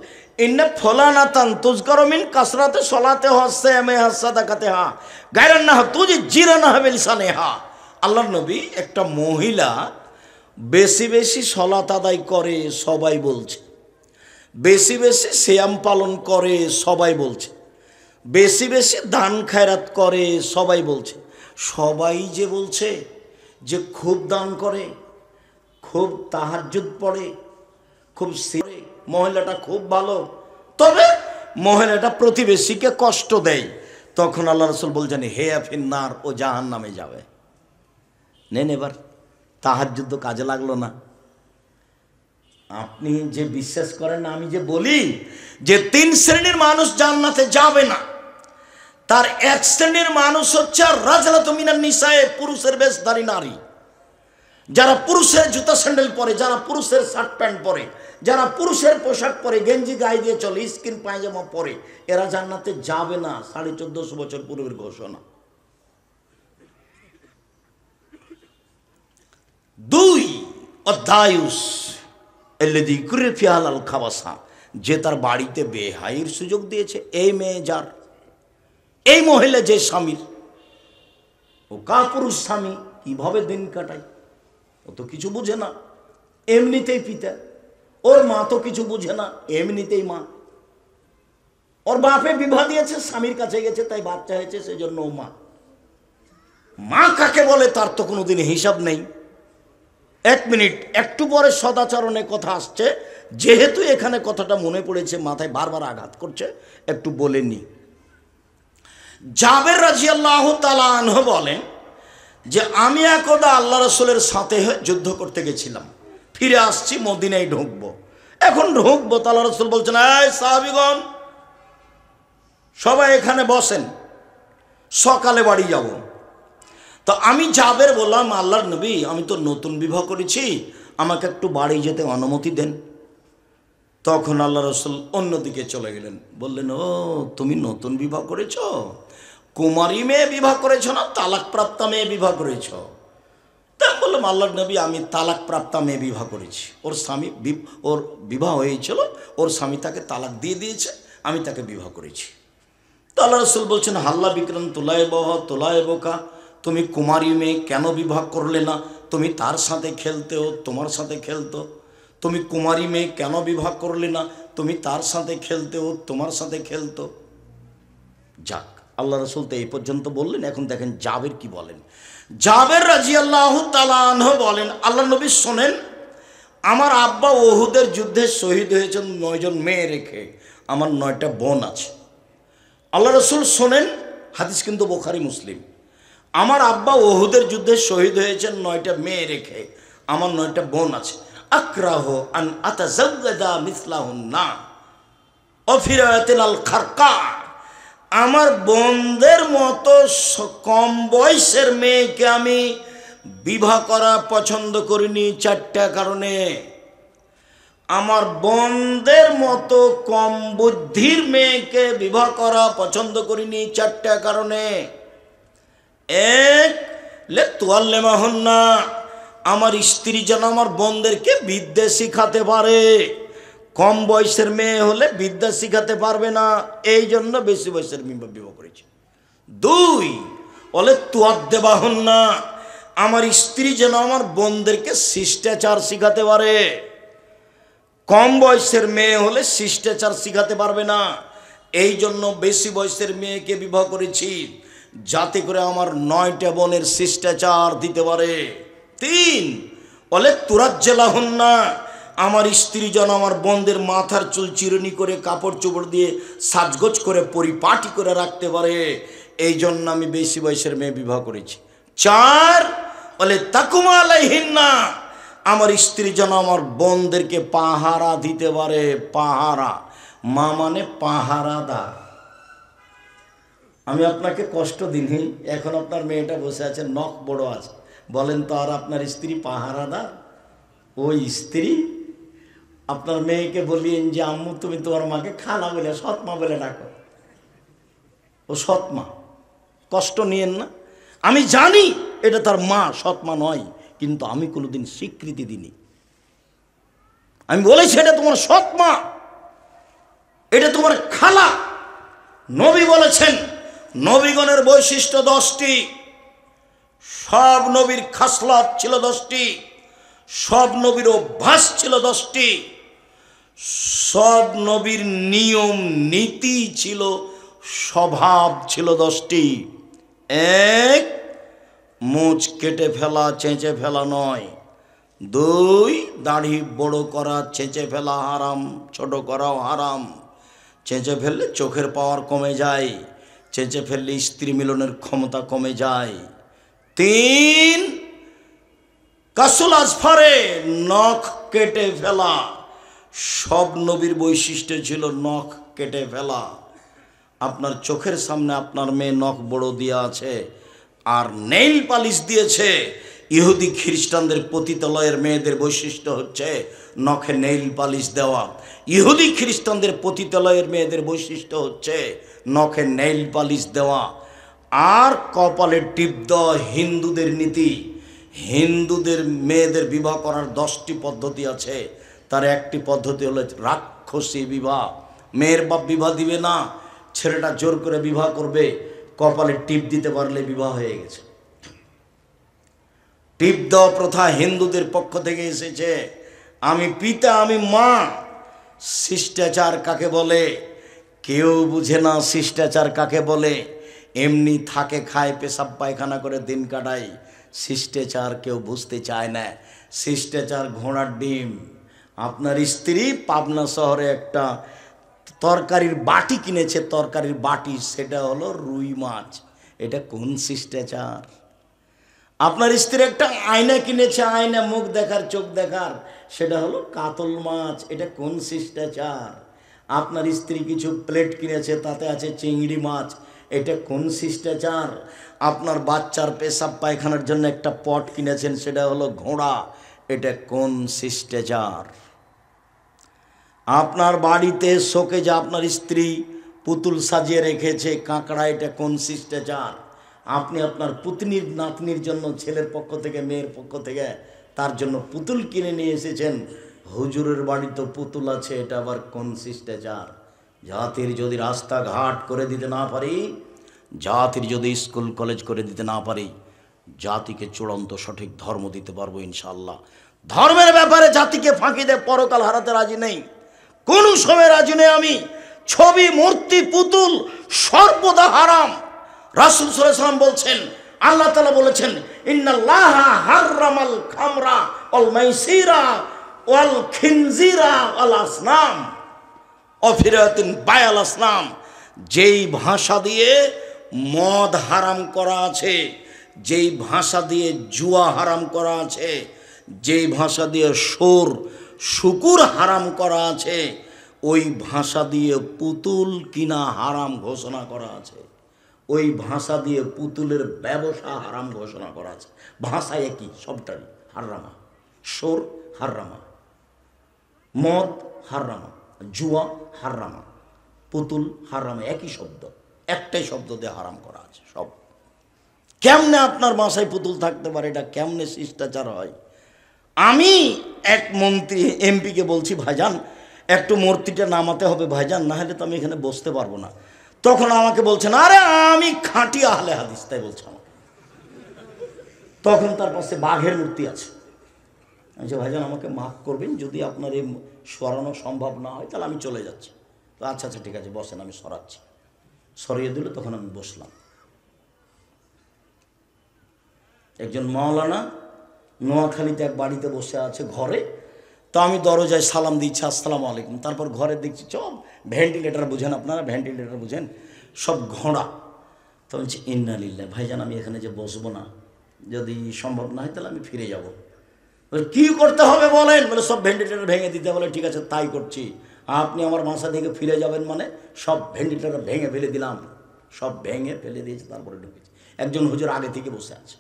ইন্না ফুলানাতান তুযকারু মিন কাসরাতি সলাতে হাসামে হাসাদাকাতিহা গায়রান নাহ তুজি জিরানা বিলিসানিহা। আল্লাহর নবী, একটা মহিলা বেশি বেশি সলাত আদায় করে সবাই বলছে, বেশি বেশি সিয়াম পালন করে সবাই বলছে, বেশি বেশি দান খায়রাত করে সবাই বলছে। সবাই যে বলছে যে খুব দান করে, খুব তাহাজ্জুদ পড়ে, খুব মহিলাটা খুব ভালো, তবে মহিলাটা প্রতিবেশীকে কষ্ট দেয়। তখন আল্লাহ রসুল বলছেন, হে ফিন্নার, ও জাহান্নামে যাবে। নেন এবার তাহাজ্জুদ তো কাজে লাগলো না। আপনি যে বিশ্বাস করেন না, আমি যে বলি যে 3 শ্রেণীর মানুষ জান্নাতে যাবে না, তার 1 শ্রেণীর মানুষ হচ্ছে রাজলাতু মিনান নিসায়ে, পুরুষের বেশধারী নারী, যারা পুরুষের জুতা স্যান্ডেল পরে, যারা পুরুষের শার্ট প্যান্ট পরে, যারা পুরুষের পোশাক পরে, গেঞ্জি গায়ে দিয়ে চলে, স্কিন পায়জামা পরে, এরা জান্নাতে যাবে না। 1450 বছর পূর্বের ঘোষণা। 2 অধ্যায়ুস এল্লাযী কুরিয়া ফি হালাল খাবাসা, যে তার বাড়িতে বেহাইয়ের সুযোগ দিয়েছে। এই মেয়ে যার, এই মহিলা যে স্বামীর, ও কাপুরুষ স্বামী কিভাবে দিন কাটায়, ও তো কিছু বুঝে না, এমনিতেই পিতা। ওর মা তো কিছু বুঝে না, এমনিতেই মা। ওর বাপে বিবাহ দিয়েছে, স্বামীর কাছে গেছে, তাই বাচ্চা হয়েছে, সেজন্য ও মা। মা কাকে বলে তার তো কোনোদিন হিসাব নেই। 1 মিনিট, একটু পরে সদাচরণে কথা আসছে, যেহেতু এখানে কথাটা মনে পড়েছে, মাথায় বারবার আঘাত করছে, একটু বলে নি। জাবের রাদিয়াল্লাহু তাআলা আনহু বলেন যে আমি একদা আল্লাহ রাসূলের সাথে যুদ্ধ করতে গেছিলাম, ফিরে আসছি, মদিনায় ঢুকবো। এখন ঢুকবো তো আল্লাহ রাসূল বলছেন, এই সাহাবীগণ সবাই এখানে বসেন, সকালে বাড়ি যাব। তো আমি জাবের বললাম, আল্লাহর নবী, আমি তো নতুন বিবাহ করেছি, আমাকে একটু বাড়ি যেতে অনুমতি দেন। তখন আল্লাহ রাসূল অন্যদিকে চলে গেলেন, বললেন, ও তুমি নতুন বিবাহ করেছ, কুমারী মেয়ে বিবাহ করেছ না তালাকপ্রাপ্তা মেয়ে বিবাহ করেছ? তা বললাম, আল্লাহর নবী, আমি তালাকপ্রাপ্তা মেয়ে বিবাহ করেছি। ওর স্বামী, ওর বিবাহ হয়েছিল, ওর স্বামী তাকে তালাক দিয়ে দিয়েছে, আমি তাকে বিবাহ করেছি। তো আল্লাহ রাসূল বলছেন, হাল্লা বিক্রম তোলায় বোকা, তুমি কুমারী মেয়ে কেন বিবাহ করলে না? তুমি তার সাথে খেলতেও, তোমার সাথে খেলতো। তুমি কুমারী মেয়ে কেন বিবাহ করলে না? তুমি তার সাথে খেলতেও, তোমার সাথে খেলতো। যাক, আল্লাহ রাসূল তো এই পর্যন্ত বললেন। এখন দেখেন জাবের কি বলেন। জাবের রাদিয়াল্লাহু তাআলা আনহু বলেন, আল্লাহ নবী শোনেন, আমার আব্বা উহুদের যুদ্ধে শহীদ হয়েছেন 9 জন মেয়ে রেখে, আমার 9টা বোন আছে। আল্লাহ রাসূল শোনেন, হাদিস কিন্তু বুখারী মুসলিম, আমার আব্বা উহুদের যুদ্ধে শহীদ হয়েছেন 9টা মেয়ে রেখে, আমার 9টা বোন আছে। আক্রাহু আন আতাযাওয়াজা মিসলাহুন্না অফিরাতিল আল খারকা, আমার বোনদের মতো কম বয়সের মেয়েকে আমি বিবাহ করা পছন্দ করিনি 4টা কারণে। আমার বোনদের মতো কম বুদ্ধির মেয়েকে বিবাহ করা পছন্দ করিনি 4টা কারণে। 1, আমার স্ত্রী যেন আমার বোনদেরকে বিদ্যে শিখাতে পারে, কম বয়সের মেয়ে হলে বিদ্যা শিখাতে পারবে না, এই জন্য বেশি বয়সের মেয়ে বিবাহ করেছে। দুই, বলে তুয়ার দেবা হন না, আমার স্ত্রী যেন আমার বোনদেরকে শিষ্টাচার শিখাতে পারে। কম বয়সের মেয়ে হলে শিষ্টাচার শিখাতে পারবে না, এই জন্য বেশি বয়সের মেয়েকে বিবাহ করেছি, যাতে করে আমার 9টা বোনের শিষ্টাচার দিতে পারে। তিন, বলে তুরাজ্জেলা হন না, আমার স্ত্রী যেন আমার বোনদের মাথার চুল চিরুনি করে কাপড় চোপড় দিয়ে সাজগোজ করে পরিপাটি করে রাখতে পারে, এই জন্য আমি বেশি বয়সের মেয়ে বিবাহ করেছি। চার, বলে তাকুমা আলাইহিন না, আমার স্ত্রী যেন আমার বোনদেরকে পাহারা দিতে পারে। পাহারা মা মানে পাহারাদার। আমি আপনাকে কষ্ট দিনই, এখন আপনার মেয়েটা বসে আছে, নখ বড় আছে, বলেন তো আর আপনার স্ত্রী পাহারাদার? ওই স্ত্রী আপনার মেয়েকে বলিয়েন যে আম্মু তুমি তোমার মাকে খালা বলে সৎমা বলে ডাকো, ও সৎমা, কষ্ট নিয়েন না। আমি জানি এটা তার মা, সৎমা নয়, কিন্তু আমি কোনোদিন স্বীকৃতি দিইনি। আমি বলেছি এটা তোমার সৎমা, এটা তোমার খালা। নবী বলেছেন নবীগণের বৈশিষ্ট্য 10টি, সব নবীর খাসলাত ছিল 10টি, সব নবীর অভ্যাস ছিল 10টি, সব নবীর নিয়ম নীতি ছিল, স্বভাব ছিল 10টি। এক, মোচ কেটে ফেলা, চেঁচে ফেলা নয়। দুই, দাড়ি বড় করা, চেঁচে ফেলা হারাম, ছোট করাও হারাম। চেঁচে ফেললে চোখের পাওয়ার কমে যায়, চেঁচে ফেললে স্ত্রী মিলনের ক্ষমতা কমে যায়। তিন, কাসুল আজফারে, নখ কেটে ফেলা, সব নবীর বৈশিষ্ট্য ছিল নখ কেটে ফেলা। আপনার চোখের সামনে আপনার মেয়ে নখ বড় দিয়ে আছে আর নেইল পালিশ দিয়েছে। ইহুদি খ্রিস্টানদের পতিতালয়ের মেয়েদের বৈশিষ্ট্য হচ্ছে নখে নেইল পালিশ দেওয়া। ইহুদি খ্রিস্টানদের পতিতালয়ের মেয়েদের বৈশিষ্ট্য হচ্ছে নখে নেইল পালিশ দেওয়া। আর কপালে টিপ দেওয়া হিন্দুদের নীতি। হিন্দুদের মেয়েদের বিবাহ করার 10টি পদ্ধতি আছে, তার একটি পদ্ধতি হলো রাক্ষসী বিবাহ। মেয়ের বাপ বিবাহ দিবে না, ছেলেটা জোর করে বিবাহ করবে, কপালে টিপ দিতে পারলে বিবাহ হয়ে গেছে। টিপ দেওয়া প্রথা হিন্দুদের পক্ষ থেকে এসেছে। আমি পিতা, আমি মা। শিষ্টাচার কাকে বলে কেউ বুঝে না, শিষ্টাচার কাকে বলে। এমনি থাকে, খায়, পেশাব পায়খানা করে দিন কাটায়। শিষ্টাচার কেউ বুঝতে চায় না। শিষ্টাচার ঘোড়ার ডিম। আপনার স্ত্রী পাবনা শহরে একটা তরকারির বাটি কিনেছে, তরকারির বাটি, সেটা হলো রুই মাছ। এটা কোন শিষ্টাচার? আপনার স্ত্রী একটা আয়না কিনেছে, আয়না মুখ দেখার, চোখ দেখার, সেটা হলো কাতল মাছ। এটা কোন শিষ্টাচার? আপনার স্ত্রী কিছু প্লেট কিনেছে, তাতে আছে চিংড়ি মাছ। এটা কোন শিষ্টাচার? আপনার বাচ্চার পেশাব পায়খানার জন্য একটা পট কিনেছেন, সেটা হলো ঘোড়া। এটা কোন শিষ্টাচার? আপনার বাড়িতে শোকেজে আপনার স্ত্রী পুতুল সাজিয়ে রেখেছে, কাঁকড়া। এটা কোন শিষ্টাচার? আপনি আপনার পুতনির নাতনির জন্য ছেলের পক্ষ থেকে, মেয়ের পক্ষ থেকে তার জন্য পুতুল কিনে নিয়ে এসেছেন, হুজুরের বাড়িতে পুতুল আছে। এটা আবার কোন শিষ্টাচার? জাতির যদি রাস্তাঘাট করে দিতে না পারি, জাতির যদি স্কুল কলেজ করে দিতে না পারি, জাতিকে চূড়ান্ত সঠিক ধর্ম দিতে পারবো ইনশাআল্লাহ। ধর্মের ব্যাপারে জাতিকে ফাঁকি দিয়ে পরকাল হারাতে রাজি নেই, কোন সময় রাজি নেই আমি। ছবি, মূর্তি, পুতুল সর্বদা হারাম। রাসূল সাল্লাল্লাহু আলাইহি ওয়াসাল্লাম বলছেন, আল্লাহ তাআলা বলেছেন, ইন্নাল্লাহা হাররামাল খামরা ওয়াল মাইসিরা ওয়াল খিনজিরা ওয়াল আসনাম অফিরাতিন বায়াল আসনাম। যেই ভাষা দিয়ে মদ হারাম করা আছে, যেই ভাষা দিয়ে জুয়া হারাম করা আছে, যেই ভাষা দিয়ে সোর শুকুর হারাম করা আছে, ওই ভাষা দিয়ে পুতুল কিনা হারাম ঘোষণা করা আছে। ওই ভাষা দিয়ে পুতুলের ব্যবসা হারাম ঘোষণা করা আছে। ভাষা একই, সবটাই হারামা। সোর হারামা, মদ হারামা, জুয়া হারামা, পুতুল হারামা, একই শব্দ, একটাই শব্দ দিয়ে হারাম করা আছে সব। কেমনে আপনার বাসায় পুতুল থাকতে পারে? এটা কেমনে শিষ্টাচার হয়? আমি এক মন্ত্রী, এমপিকে বলছি, ভাইজান একটু মূর্তিটা নামাতে হবে ভাইজান, না হলে তো আমি এখানে বসতে পারবো না। তখন আমাকে বলছেন, আরে আমি খাঁটি আহলে হাদিস, তাই বলছে আমাকে। তখন তার পাশে বাঘের মূর্তি আছে। আমি যে ভাইজান আমাকে মাফ করবেন, যদি আপনার এই সরানো সম্ভব না হয় তাহলে আমি চলে যাচ্ছি। তো আচ্ছা আচ্ছা ঠিক আছে বসেন, আমি সরাচ্ছি। সরিয়ে দিল, তখন আমি বসলাম। একজন মাওলানা নোয়াখালীতে এক বাড়িতে বসে আছে ঘরে। তো আমি দরজায় সালাম দিচ্ছি, আসসালামু আলাইকুম। তারপর ঘরে দেখছি সব ভেন্টিলেটার, বুঝেন আপনারা ভেন্টিলেটার বুঝেন, সব ঘোড়া। তো বলছি ইন্না লিল্লাহ, ভাইজান আমি এখানে যে বসবো না, যদি সম্ভব না হয় তাহলে আমি ফিরে যাব। কি করতে হবে বলেন? বলে সব ভেন্টিলেটার ভেঙে দিতে। বলে ঠিক আছে তাই করছি। আপনি আমার বাসা থেকে ফিরে যাবেন মানে? সব ভেন্টিলেটার ভেঙে ফেলে দিলাম, সব ভেঙে ফেলে দিয়েছে, তারপরে ঢুকেছি। একজন হুজুর আগে থেকে বসে আছে।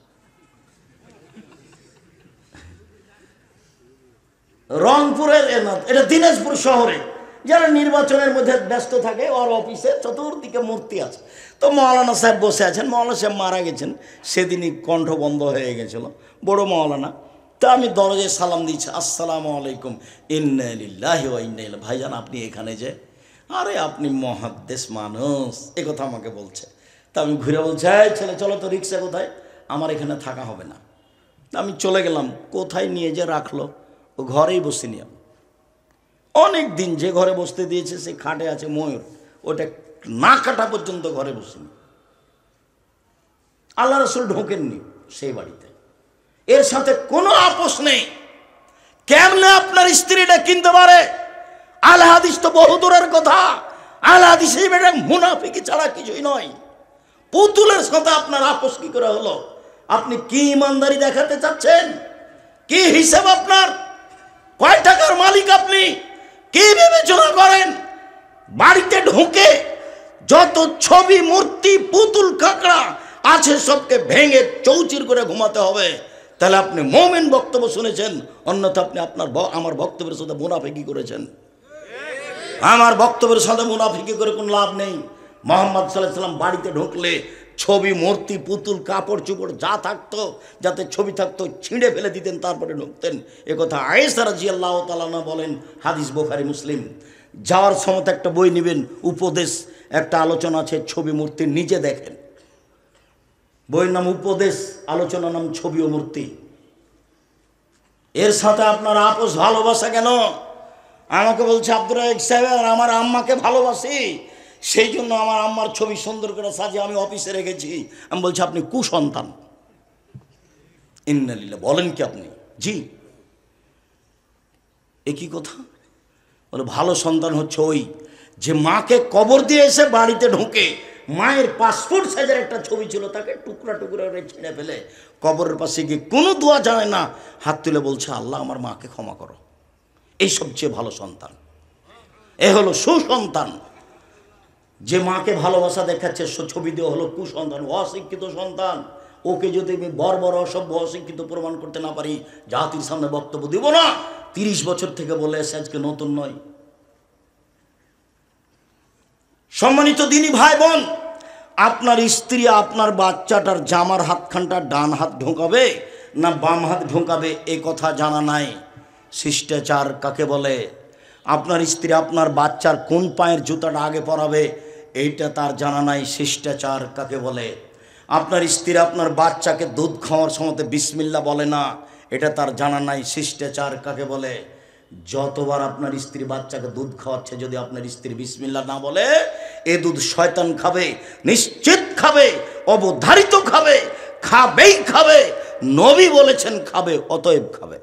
রংপুরের এটা দিনাজপুর শহরে যারা নির্বাচনের মধ্যে ব্যস্ত থাকে, ওর অফিসে চতুর্দিকে মূর্তি আছে। তো মৌলানা সাহেব বসে আছেন। মৌলানা সাহেব মারা গেছেন, সেদিনই কণ্ঠ বন্ধ হয়ে গেছিল, বড় মৌলানা। তা আমি দরজায় সালাম দিচ্ছি, আসসালামু আলাইকুম, ইন্না লিল্লাহি ওয়া ইন্না ইলাইহি। ভাইজান আপনি এখানে যে, আরে আপনি মহাদ্দেশ মানুষ, এ কথা আমাকে বলছে। তা আমি ঘুরে বলছি, এই ছেলে চলো তো, রিক্সা কোথায়? আমার এখানে থাকা হবে না। তা আমি চলে গেলাম। কোথায় নিয়ে যে রাখলো, ও ঘরেই বসিনি আমি। অনেক দিন যে ঘরে বসতে দিয়েছে সে খাটে আছে ময়ূর, ওটা না কাটা পর্যন্ত ঘরে বসিনি। আল্লাহ রাসূল ঢোকেননি সেই বাড়িতে। এর সাথে কোনো আপোষ নেই। কেমনে আপনার স্ত্রীটা কিনতে পারে? আল হাদিস তো বহু দূরের কথা। আল হাদিস এই বেটা মুনাফিকি ছাড়া কিছুই নয়। পুতুলের সাথে আপনার আপোষ কি করে হলো? আপনি কি ইমানদারি দেখাতে চাচ্ছেন? কি হিসাব আপনার? কয় টাকার মালিক আপনি? কি বিবেচনা করেন? বাড়িতে ঢুকে যত ছবি, মূর্তি, পুতুল, কাঁকড়া আছে সবকে ভেঙে চৌচির করে ঘুমাতে হবে। তাহলে আপনি মুমিন বক্তব্য শুনেছেন, অন্যথা আপনি আমার বক্তব্যের সাথে মুনাফিকি করেছেন। আমার বক্তব্যের সাথে মুনাফিকি করে কোনো লাভ নেই। মুহাম্মদ সাল্লাল্লাহু আলাইহি ওয়াসাল্লাম বাড়িতে ঢুকলে ছবি, মূর্তি, পুতুল, কাপড় চোপড় যা থাকতো, যাতে ছবি থাকতো ছিঁড়ে ফেলে দিতেন, তারপরে ঢুকতেন। একথা আয়েশা রাদিয়াল্লাহু তাআলা আনহা বলেন, হাদিস বুখারী মুসলিম। যাওয়ার সময় একটা বই নেবেন, উপদেশ, একটা আলোচনা আছে ছবি মূর্তি, নিজে দেখেন। বইয়ের নাম উপদেশ, আলোচনার নাম ছবি ও মূর্তি। এর সাথে আপনার আপোষ ভালোবাসা কেন? আমাকে বলছে আব্দুর রাজ্জাক সাহেব, আমার আম্মাকে ভালোবাসি, সেই জন্য আমার আম্মার ছবি সুন্দর করে সাজিয়ে আমি অফিসে রেখেছি। আমি বলছি আপনি কুসন্তান। ইন্না লিল্লাহ, বলেন কি আপনি? জি। একই কথা। বলে ভালো সন্তান হচ্ছে ওই যে মাকে কবর দিয়ে এসে বাড়িতে ঢুকে মায়ের পাসপোর্ট সাইজের একটা ছবি ছিল, তাকে টুকরা টুকরা করে ছিঁড়ে ফেলে কবরের পাশে গিয়ে কোনো দোয়া জানে না, হাত তুলে বলছে আল্লাহ আমার মাকে ক্ষমা করো। এই সবচেয়ে ভালো সন্তান। এ হলো সুসন্তান। যে মাকে ভালোবাসা দেখাচ্ছে ছবি দিয়ে হলো কুসন্তান, অশিক্ষিত সন্তান। ওকে যদি আমি বর্বর, অসভ্য, অশিক্ষিত প্রমাণ করতে না পারি, জাতির সামনে বক্তব্য দিব না। 30 বছর থেকে বলে এসে আজকে নতুন নয়। সম্মানিত দিনী ভাই বোন, আপনার স্ত্রী আপনার বাচ্চাটার জামার হাতখানটা ডান হাত ঢোকাবে না বাম হাত ঢোকাবে এ কথা জানা নাই। শিষ্টাচার কাকে বলে? আপনার স্ত্রী আপনার বাচ্চার কোন পায়ের জুতাটা আগে পরাবে এইটা তার জানা নাই। শিষ্টাচার কাকে বলে? আপনার স্ত্রী আপনার বাচ্চাকে দুধ খাওয়ার সময় বিসমিল্লাহ বলে না, এটা তার জানা নাই। শিষ্টাচার কাকে বলে? যতবার আপনার স্ত্রী বাচ্চাকে দুধ খাওয়াচ্ছে, যদি আপনার স্ত্রী বিসমিল্লাহ না বলে, এ দুধ শয়তান খাবে, নিশ্চিত খাবে, অবধারিত খাবে, খাবেই খাবে। নবী বলেছেন খাবে, অতএব খাবে।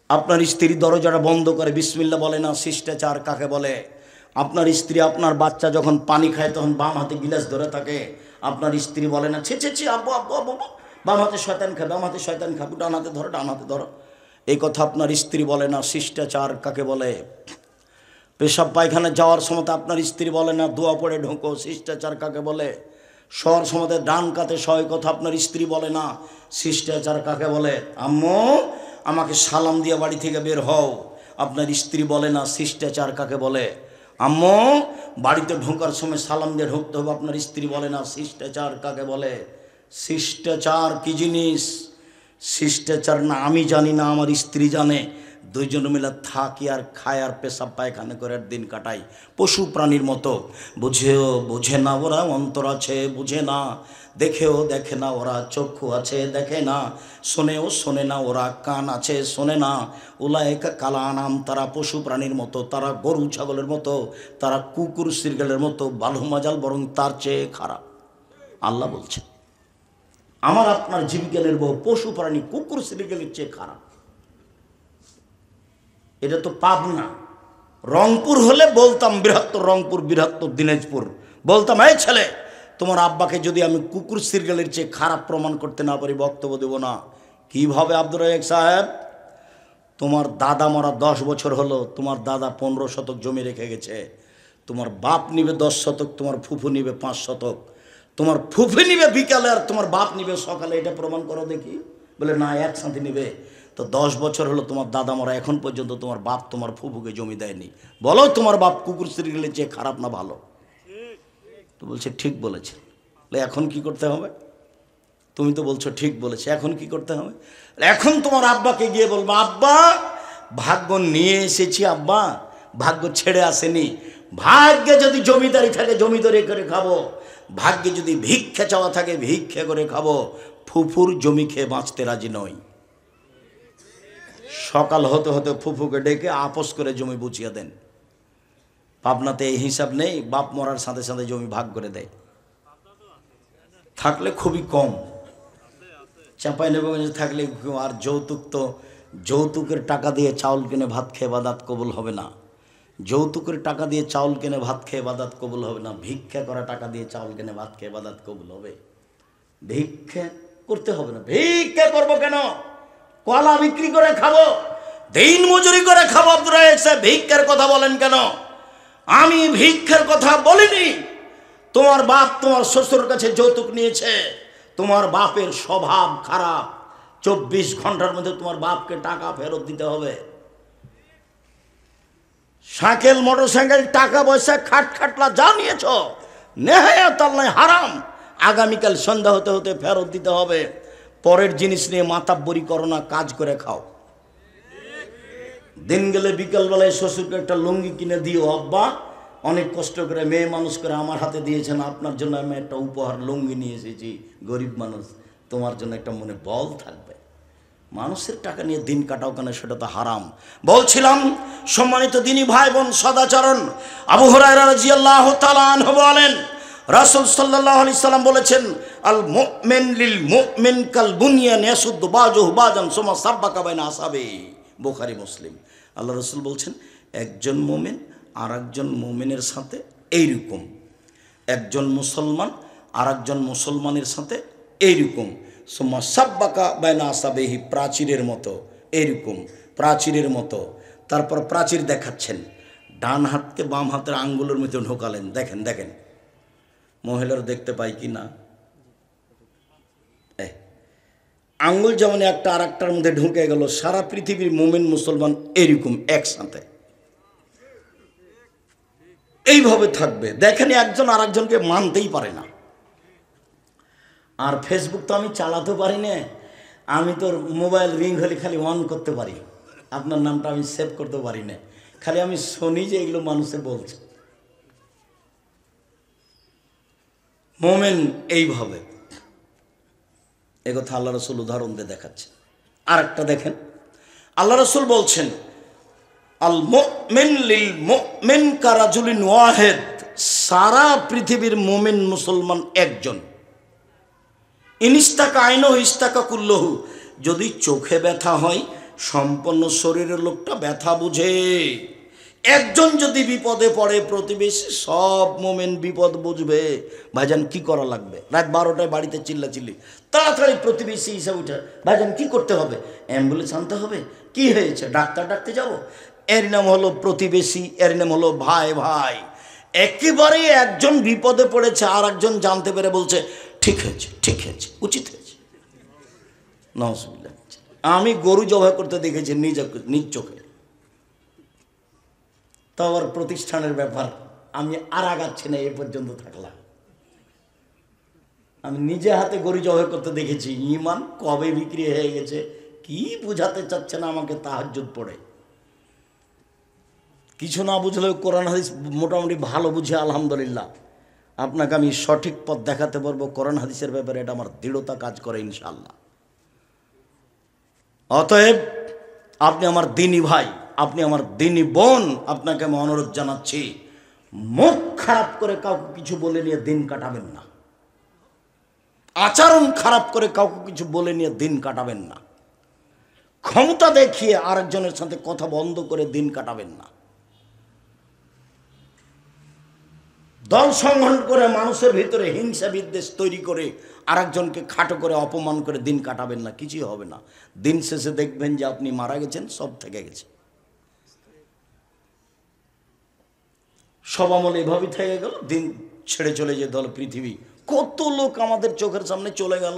আপনার স্ত্রী দরজাটা বন্ধ করে বিসমিল্লাহ বলে না, শিষ্টাচার কাকে বলে? আপনার স্ত্রী আপনার বাচ্চা যখন পানি খায় তখন বাম হাতে গিলাস ধরে থাকে, আপনার স্ত্রী বলে না ছি ছি ছি আব্বু আব্বু আব্বু, বাম হাতে শয়তান খাবে, বাম হাতে শয়তান খাবে, ডান হাতে ধরো, ডান হাতে ধরো। এই কথা আপনার স্ত্রী বলে না। শিষ্টাচার কাকে বলে? পেশাব পায়খানা যাওয়ার সময় আপনার স্ত্রী বলে না দোয়া পড়ে ঢোকো। শিষ্টাচার কাকে বলে? শোয়ার সময় ডান কাতে শয়, কথা আপনার স্ত্রী বলে না। শিষ্টাচার কাকে বলে? আম্মু আমাকে সালাম দিয়ে বাড়ি থেকে বের হও, আপনার স্ত্রী বলে না। শিষ্টাচার কাকে বলে? আম্মু বাড়িতে ঢোকার সময় সালাম দিয়ে ঢুকতে হবে, আপনার স্ত্রী বলে না। শিষ্টাচার কাকে বলে? শিষ্টাচার কি জিনিস? শিষ্টাচার না আমি জানি না আমার স্ত্রী জানে, দুইজন মিলে থাকি আর খায় আর পেশাব পায়খানা করে দিন কাটাই পশু প্রাণীর মতো। বুঝেও বোঝে না ওরা, অন্তর আছে বুঝে না, দেখেও দেখে না ওরা, চক্ষু আছে দেখে না, শোনেও শোনে না ওরা, কান আছে শোনে না। উলায়েকা কালা নাম, তারা পশু প্রাণীর মতো, তারা গরু ছাগলের মতো, তারা কুকুর শৃগালের মতো, বালু মাজাল বরং তার চেয়ে খারাপ। আল্লাহ বলছেন আমার আপনার জীবিকা নির্বাহ পশু প্রাণী কুকুর শৃগালের চেয়ে খারাপ। এটা তো পাবনা, রংপুর হলে বলতাম, বৃহত্তর রংপুর, বৃহত্তর দিনাজপুর, বলতাম এই ছেলে তোমার আব্বাকে যদি আমি কুকুর শৃগালের চেয়ে খারাপ প্রমাণ করতে না পারি বক্তব্য দেব না। কিভাবে আব্দুর রাজ্জাক সাহেব? তোমার দাদা মরা 10 বছর হলো, তোমার দাদা 15 শতক জমি রেখে গেছে, তোমার বাপ নিবে 10 শতক, তোমার ফুফু নিবে 5 শতক, তোমার ফুফু নিবে বিকালে আর তোমার বাপ নিবে সকালে, এটা প্রমাণ করো দেখি। বলে না, একসাথে নিবে। তো 10 বছর হলো তোমার দাদা মরা, এখন পর্যন্ত তোমার বাপ তোমার ফুফুকে জমি দেয়নি, বলো তোমার বাপ কুকুর শৃগালের চেয়ে খারাপ না ভালো? তো বলছে ঠিক বলেছে। এখন কি করতে হবে? তুমি তো বলছো ঠিক বলেছে, এখন কি করতে হবে? এখন তোমার আব্বাকে গিয়ে বলবো আব্বা ভাগ্য নিয়ে এসেছি, আব্বা ভাগ্য ছেড়ে আসেনি, ভাগ্যে যদি জমিদারি থাকে জমিদারি করে খাবো, ভাগ্যে যদি ভিক্ষা চাওয়া থাকে ভিক্ষা করে খাবো, ফুফুর জমি খেয়ে বাঁচতে রাজি নই। সকাল হতে হতে ফুফুকে ডেকে আপোষ করে জমি বুঝিয়ে দেন। পাবনাতে এই হিসাব নেই, বাপ মরার সাথে সাথে জমি ভাগ করে দেয়, থাকলে খুবই কম। চাঁপাইনবাবগঞ্জে থাকলে, আর যৌতুক তো, যৌতুকের টাকা দিয়ে চাউল কিনে ভাত খেয়ে বাদাত কবুল হবে না, যৌতুকের টাকা দিয়ে চাউল কিনে ভাত খেয়ে বাদাত কবুল হবে না, ভিক্ষা করা টাকা দিয়ে চাউল কিনে ভাত খেয়ে বাদাত কবুল হবে। ভিক্ষা করতে হবে না। ভিক্ষা করবো কেন? কলা বিক্রি করে খাবো, দিন মজুরি করে খাবো। আব্দুর রাজ্জাক সাহেব ভিক্ষার কথা বলেন কেন? আমি ভিক্ষার কথা বলিনি। তোমার বাপ তোমার শ্বশুর কাছে যৌতুক নিয়েছে, তোমার বাপের স্বভাব খারাপ, 24 ঘন্টার মধ্যে তোমার বাপকে টাকা ফেরত দিতে হবে। সাইকেল মোটরসাইকেল টাকা পয়সা খাটলা যা নিয়েছ নেহায়াত আল্লাহ হারাম, আগামীকাল সন্ধ্যা হতে হতে ফেরত দিতে হবে। পরের জিনিস নিয়ে মাতাব্বরি করো না, কাজ করে খাও। দিন গেলে বিকালবেলায় শ্বশুরকে একটা লুঙ্গি কিনে দিও, আব্বা অনেক কষ্ট করে মেয়ে মানুষ করে আমার হাতে দিয়েছেন, আপনার জন্য আমি একটা উপহার লুঙ্গি নিয়ে এসেছি, গরিব মানুষ, তোমার জন্য একটা মনে বল থাকবে। মানুষের টাকা নিয়ে দিন কাটাও কেন? সেটা তো হারাম। বলছিলাম সম্মানিত দিনী ভাই বোন, সদাচরণ, আবু হুরায়রা রাদিয়াল্লাহু তাআলা আনহু বলেন রাসূল সাল্লাল্লাহু আলাইহি সাল্লাম বলেছেন আল মুমিন লিল মুমিন কাল বুনিয়ান ইয়াসুদ্দু বাযুহু বাযান সুম্মা সাব্বাকা বাইনা আসাবি, বুখারী মুসলিম। আল্লাহ রাসূল বলছেন একজন মুমিন আর একজন মুমিনের সাথে এইরকম, একজন মুসলমান আর একজন মুসলমানের সাথে এইরকম, সুম্মা সাব্বাকা বাইনা আসাবিহি, প্রাচীরের মতো, এইরকম প্রাচীরের মতো। তারপর প্রাচীর দেখাচ্ছেন, ডান হাতকে বাম হাতের আঙ্গুলের মধ্যে ঢোকালেন, দেখেন দেখেন মহিলারা দেখতে পাই কি না, আঙ্গুল যেমন একটা আর একটার মধ্যে ঢুকে গেল, সারা পৃথিবীর মুমিন মুসলমান এরকম একসাথে এইভাবে থাকবে। দেখেন একজন আর একজনকে মানতেই পারে না। আর ফেসবুক তো আমি চালাতে পারি না, আমি তোর মোবাইল রিং হলে খালি অন করতে পারি, আপনার নামটা আমি সেভ করতে পারি না, খালি আমি শুনি যে এগুলো মানুষে বলছে। মোমেন এইভাবে, এ কথা আল্লাহ রসুল উদাহরণ দিয়ে দেখাচ্ছে। আর একটা দেখেন, আল্লাহ রসুল বলছেন আল মুমিন লিল মুমিন কারাজুলিন ওয়াহিদ, সারা পৃথিবীর মুমিন মুসলমান একজন। ইনিস্তাকা আইনহু ইস্তাকা কুল্লহু, যদি চোখে ব্যথা হয় সম্পূর্ণ শরীরের লোকটা ব্যথা বুঝে। একজন যদি বিপদে পড়ে প্রতিবেশী সব মোমেন বিপদ বুঝবে। ভাইজান কি করা লাগবে? রাত 12টায় বাড়িতে চিল্লাচিল্লি, তাড়াতাড়ি প্রতিবেশী হিসাবে উঠে, ভাইজান কি করতে হবে? অ্যাম্বুলেন্স আনতে হবে। কি হয়েছে? ডাক্তার ডাকতে যাব। এর নাম হলো প্রতিবেশী, এর নাম হলো ভাই ভাই। একেবারে একজন বিপদে পড়েছে আর একজন জানতে পেরে বলছে ঠিক হয়েছে, ঠিক হয়েছে, উচিত হয়েছে। নাউজুবিল্লাহ। আমি গরু জবাই করতে দেখেছি নিজ চোখে। তো আবার প্রতিষ্ঠানের ব্যাপার, আমি আর আগাচ্ছি না, এ পর্যন্ত থাকলাম। আমি নিজে হাতে গরু জবাই করতে দেখেছি। ইমান কবে বিক্রি হয়ে গেছে কি বুঝাতে চাচ্ছে না আমাকে তাহাজ্জুদ পড়ে। কিছু না বুঝলেও কোরআন হাদিস মোটামুটি ভালো বুঝে আলহামদুলিল্লাহ আপনাকে আমি সঠিক পথ দেখাতে পারবো। কোরআন হাদিসের ব্যাপারে এটা আমার দৃঢ়তা কাজ করে ইনশাআল্লাহ। অতএব আপনি আমার দিনী ভাই, আপনি আমার দিনী বোন, আপনাকে আমি অনুরোধ জানাচ্ছি, মুখ খারাপ করে কাউকে কিছু বলে নিয়ে দিন কাটাবেন না। আচরণ খারাপ করে কাউকে কিছু বলে নিয়ে দিন কাটাবেন না। ক্ষমতা দেখিয়ে আরেকজনের সাথে কথা বন্ধ করে দিন কাটাবেন না। দল সংগঠন করে মানুষের ভিতরে হিংসা বিদ্বেষ তৈরি করে আরেকজনকে খাটো করে অপমান করে দিন কাটাবেন না, কিছুই হবে না। দিন শেষে দেখবেন যে আপনি মারা গেছেন, সব থেকে গেছে। সব আমল এভাবেই থেকে গেল, দিন ছেড়ে চলে যেতে হলো পৃথিবী। কত লোক আমাদের চোখের সামনে চলে গেল।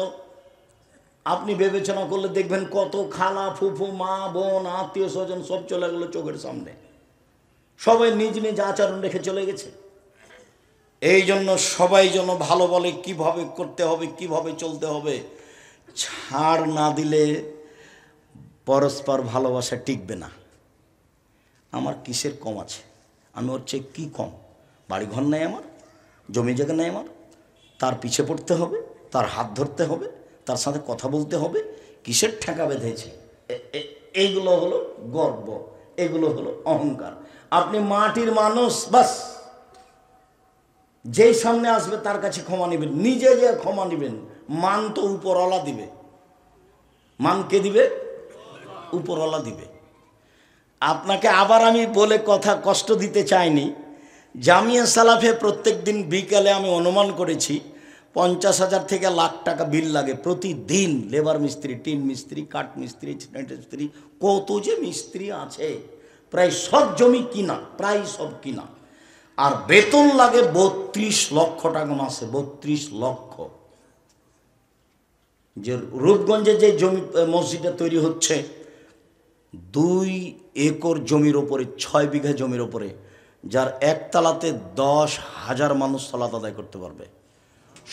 আপনি বিবেচনা করলে দেখবেন কত খালা ফুফু মা বোন আত্মীয় স্বজন সব চলে গেল চোখের সামনে। সবাই নিজ নিজ আচরণ রেখে চলে গেছে। এই জন্য সবাই যেন ভালো বলে কিভাবে করতে হবে, কিভাবে চলতে হবে। ছাড় না দিলে পরস্পর ভালোবাসা টিকবে না। আমার কিসের কম আছে, আমি ওর চেয়ে কী কম? বাড়িঘর নেই আমার, জমি জায়গা নেই আমার, তার পিছে পড়তে হবে, তার হাত ধরতে হবে, তার সাথে কথা বলতে হবে। কিসের ঠেকা বেঁধেছে? এইগুলো হলো গর্ব, এগুলো হলো অহংকার। আপনি মাটির মানুষ, বাস যেই সামনে আসবে তার কাছে ক্ষমা নেবেন, নিজে যে ক্ষমা নেবেন। মান তো উপরওয়ালা দিবে। মান কে দিবে? উপরওয়ালা দিবে। আপনাকে আবার আমি বলে কথা কষ্ট দিতে চাইনি। জামিয়া সালাফে প্রত্যেক দিন বিকালে আমি অনুমান করেছি 50,000 থেকে লাখ টাকা বিল লাগে প্রতিদিন। লেবার মিস্ত্রি, টিন মিস্ত্রি, কাঠ মিস্ত্রি, সিমেন্ট মিস্ত্রি, কত যে মিস্ত্রি আছে, প্রায় সব জমি কিনা, প্রায় সব কিনা। আর বেতন লাগে 32 লক্ষ টাকা মাসে, 32 লক্ষ। যে রূপগঞ্জে যে জমি মসজিদটা তৈরি হচ্ছে, 2 একর জমির ওপরে, 6 বিঘা জমির ওপরে, যার একতলাতে 10,000 মানুষ সালাত আদায় করতে পারবে।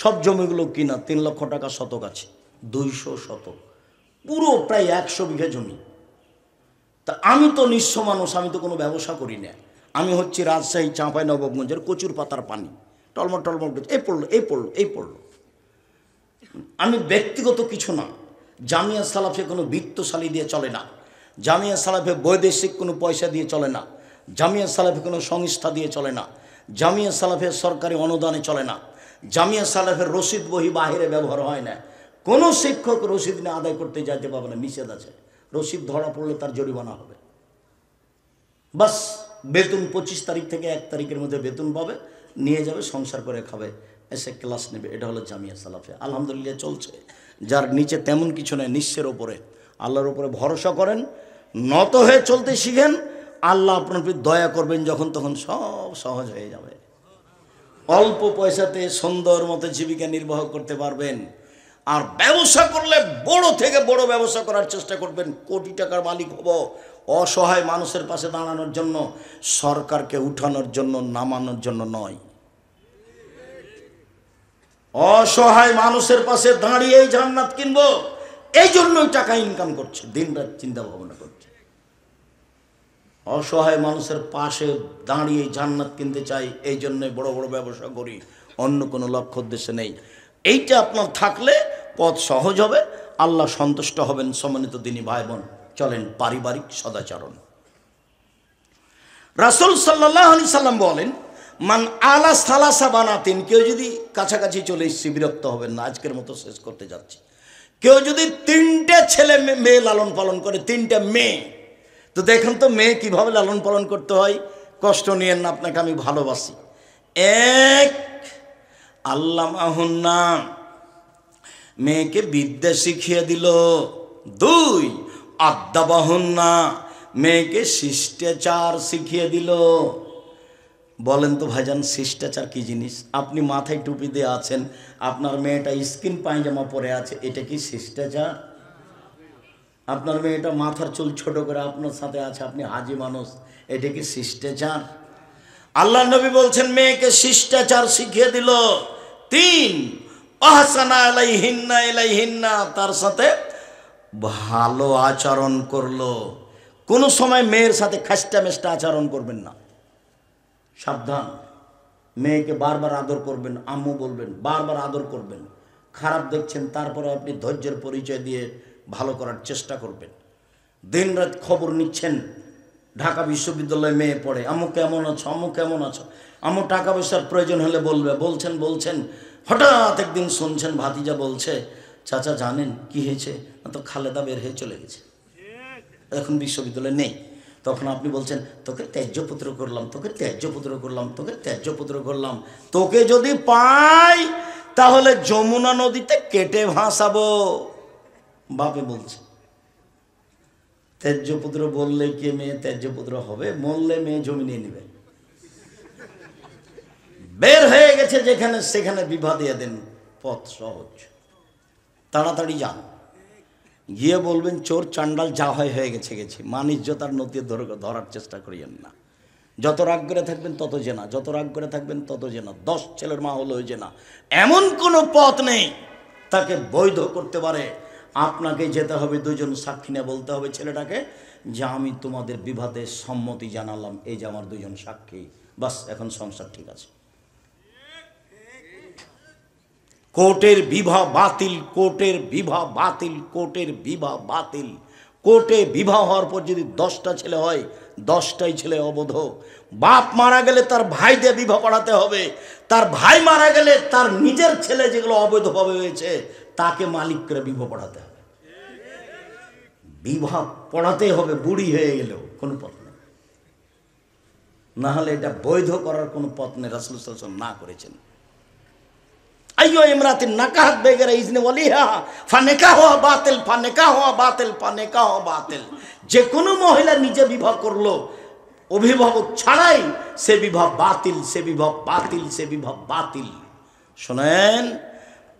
সব জমিগুলো কিনা, 3 লক্ষ টাকা শতক আছে, 200 শতক, পুরো প্রায় 100 বিঘা জমি। তা আমি তো নিঃস্ব মানুষ, আমি তো কোনো ব্যবসা করি না। আমি হচ্ছি রাজশাহী চাঁপাইনবাবগঞ্জের কচুর পাতার পানি, টলমল টলমল এই পড়লো এই পড়লো এই পড়লো। আমি ব্যক্তিগত কিছু না। জামিয়া সালাফে কোনো বিত্তশালী দিয়ে চলে না। জামিয়া সালাফে বৈদেশিক কোনো পয়সা দিয়ে চলে না। জামিয়া সালাফে কোনো সংস্থা দিয়ে চলে না। জামিয়া সালাফের সরকারি অনুদানে চলে না। জামিয়া সালাফের রসিদ বহি বাহিরে ব্যবহার হয় না। কোনো শিক্ষক রসিদ নিয়ে আদায় করতে যাইতে পারবে না, নিষেধ আছে। রসিদ ধরা পড়লে তার জরিমানা হবে। বাস বেতন 25 তারিখ থেকে 1 তারিখের মধ্যে বেতন পাবে, নিয়ে যাবে, সংসার করে খাবে, এসে ক্লাস নেবে। এটা হলো জামিয়া সালাফে। আলহামদুলিল্লাহ চলছে। যার নিচে তেমন কিছু নেই, নিঃস্বের ওপরে, আল্লাহর ওপরে ভরসা করেন, নত হয়ে চলতে শিখেন। আল্লাহ আপনার প্রতি দয়া করবেন যখন, তখন সব সহজ হয়ে যাবে। অল্প পয়সাতে সুন্দর মতো জীবিকা নির্বাহ করতে পারবেন। আর ব্যবসা করলে বড় থেকে বড় ব্যবসা করার চেষ্টা করবেন। কোটি টাকার মালিক হব, অসহায় মানুষের পাশে দাঁড়ানোর জন্য, সরকারকে উঠানোর জন্য, নামানোর জন্য নয়। অসহায় মানুষের পাশে দাঁড়িয়েই জান্নাত কিনবো, এই জন্যই টাকা ইনকাম করছে, দিনরাত চিন্তা ভাবনা করছে। অসহায় মানুষের পাশে দাঁড়িয়ে জান্নাত কিনতে চাই, এই জন্যই বড় বড় ব্যবসা করি, অন্য কোনো লক্ষ্য উদ্দেশ্যে নেই। এইটা আপনার থাকলে পথ সহজ হবে, আল্লাহ সন্তুষ্ট হবেন। সম্মানিত দিনী ভাই বোন, চলেন পারিবারিক সদাচরণ। রাসূল সাল্লাল্লাহু আলাইহি সাল্লাম বলেন, মান আলা সালাসা বানাতিন, কেউ যদি কাছাকাছি চলে এসেছি, বিরক্ত হবেন না, আজকের মতো শেষ করতে যাচ্ছি। কেউ যদি 3টে ছেলে মেয়ে লালন পালন করে, 3টে মেয়ে, তো দেখেন তো মেয়ে কিভাবে লালন পালন করতে হয়। কষ্ট নিয়েন না, আপনাকে আমি ভালোবাসি। 1, আল্লামাহুন্না, মেয়েকে বিদ্যা শিখিয়ে দিল। 2, আদ্দাবাহুন্না, মেয়েকে শিষ্টাচার শিখিয়ে দিল। বলেন তো ভাইজান, শিষ্টাচার কি জিনিস? আপনি মাথায় টুপি দিয়ে আছেন, আপনার মেয়েটা স্কিন পায়জামা পরে আছে, এটা কি শিষ্টাচার? আপনার মেয়েটা মাথার চুল ছোট করে আপনার সাথে আছে, আপনি হাজি মানুষ, এটা কি শিষ্টাচার? আল্লাহ নবী বলছেন মেয়েকে শিষ্টাচার শিখিয়ে দিল। 3, আহসানা ইলাইহিন্না, তার সাথে ভালো আচরণ করলো। কোনো সময় মেয়ের সাথে খাস্টা মেস্টা আচরণ করবেন না, সাবধান। মেয়েকে বারবার আদর করবেন, আম্মু বলবেন, বারবার আদর করবেন। খারাপ দেখছেন তারপরে আপনি ধৈর্যের পরিচয় দিয়ে ভালো করার চেষ্টা করবেন। দিন রাত খবর নিচ্ছেন। ঢাকা বিশ্ববিদ্যালয়ে মেয়ে পড়ে, আম্মু কেমন আছো, আম্মু কেমন আছো, আম্মু টাকা পয়সার প্রয়োজন হলে বলবে, বলছেন। হঠাৎ একদিন শুনছেন ভাতিজা বলছে, চাচা জানেন কি হয়েছে, তো খালেদা বের হয়ে চলে গেছে, এখন বিশ্ববিদ্যালয়ে নেই। তখন আপনি বলছেন, তোকে ত্যায্যপুত্র করলাম, তোকে ত্যায্যপুত্র করলাম, তোকে ত্যায্যপুত্র করলাম। তোকে যদি পাই তাহলে যমুনা নদীতে কেটে ভাসাবো, বাপে বলছে। ত্যায্যপুত্র বললে কে মেয়ে ত্যায্যপুত্র হবে? মরলে মেয়ে জমি নিয়ে নেবে। বের হয়ে গেছে যেখানে সেখানে বিবাহ দিয়ে দেন, পথ সহজ, তাড়াতাড়ি যান। গিয়ে বলবেন, চোর চান্ডাল যা হয়ে গেছে। মানিজ্যতার নদী ধরার চেষ্টা করিয়েন না। যত রাগ করে থাকবেন তত জেনা, যত রাগ করে থাকবেন তত জেনা। 10 ছেলের মা হলো জেনা। এমন কোনো পথ নেই তাকে বৈধ করতে পারে। আপনাকে যেতে হবে, দুজন সাক্ষী নিয়ে বলতে হবে ছেলেটাকে যে আমি তোমাদের বিবাহে সম্মতি জানালাম, এই যে আমার দুজন সাক্ষী, বাস এখন সংসার ঠিক আছে। কোর্টের বিবাহ বাতিল, কোর্টের বিবাহ বাতিল, কোর্টের বিবাহ বাতিল। কোর্টে বিবাহ হওয়ার পর যদি 10টা ছেলে হয়, 10টাই ছেলে অবৈধ। বাপ মারা গেলে তার ভাই দিয়ে বিবাহ পড়াতে হবে। তার ভাই মারা গেলে তার নিজের ছেলে যেগুলো অবৈধভাবে হয়েছে তাকে মালিক করে বিবাহ পড়াতে হবে। বিবাহ পড়াতে হবে, বুড়ি হয়ে গেলেও কোনো পথ নেই। না হলে এটা বৈধ করার কোনো পথ নেই, রাসূল সাল্লাল্লাহু আলাইহি ওয়াসাল্লাম না করেছেন। আইয়ো ইমরাতিন নাকাহাত বেগেরা ইজনে ওয়ালিহা ফানিকাহুহা বাতিল, ফানিকাহুহা বাতিল, ফানিকাহুহা বাতিল। যে কোনো মহিলা নিজে বিবাহ করলো অভিভাবক ছাড়াই, সে বিবাহ বাতিল, সে বিবাহ বাতিল, সে বিবাহ বাতিল। শোনেন,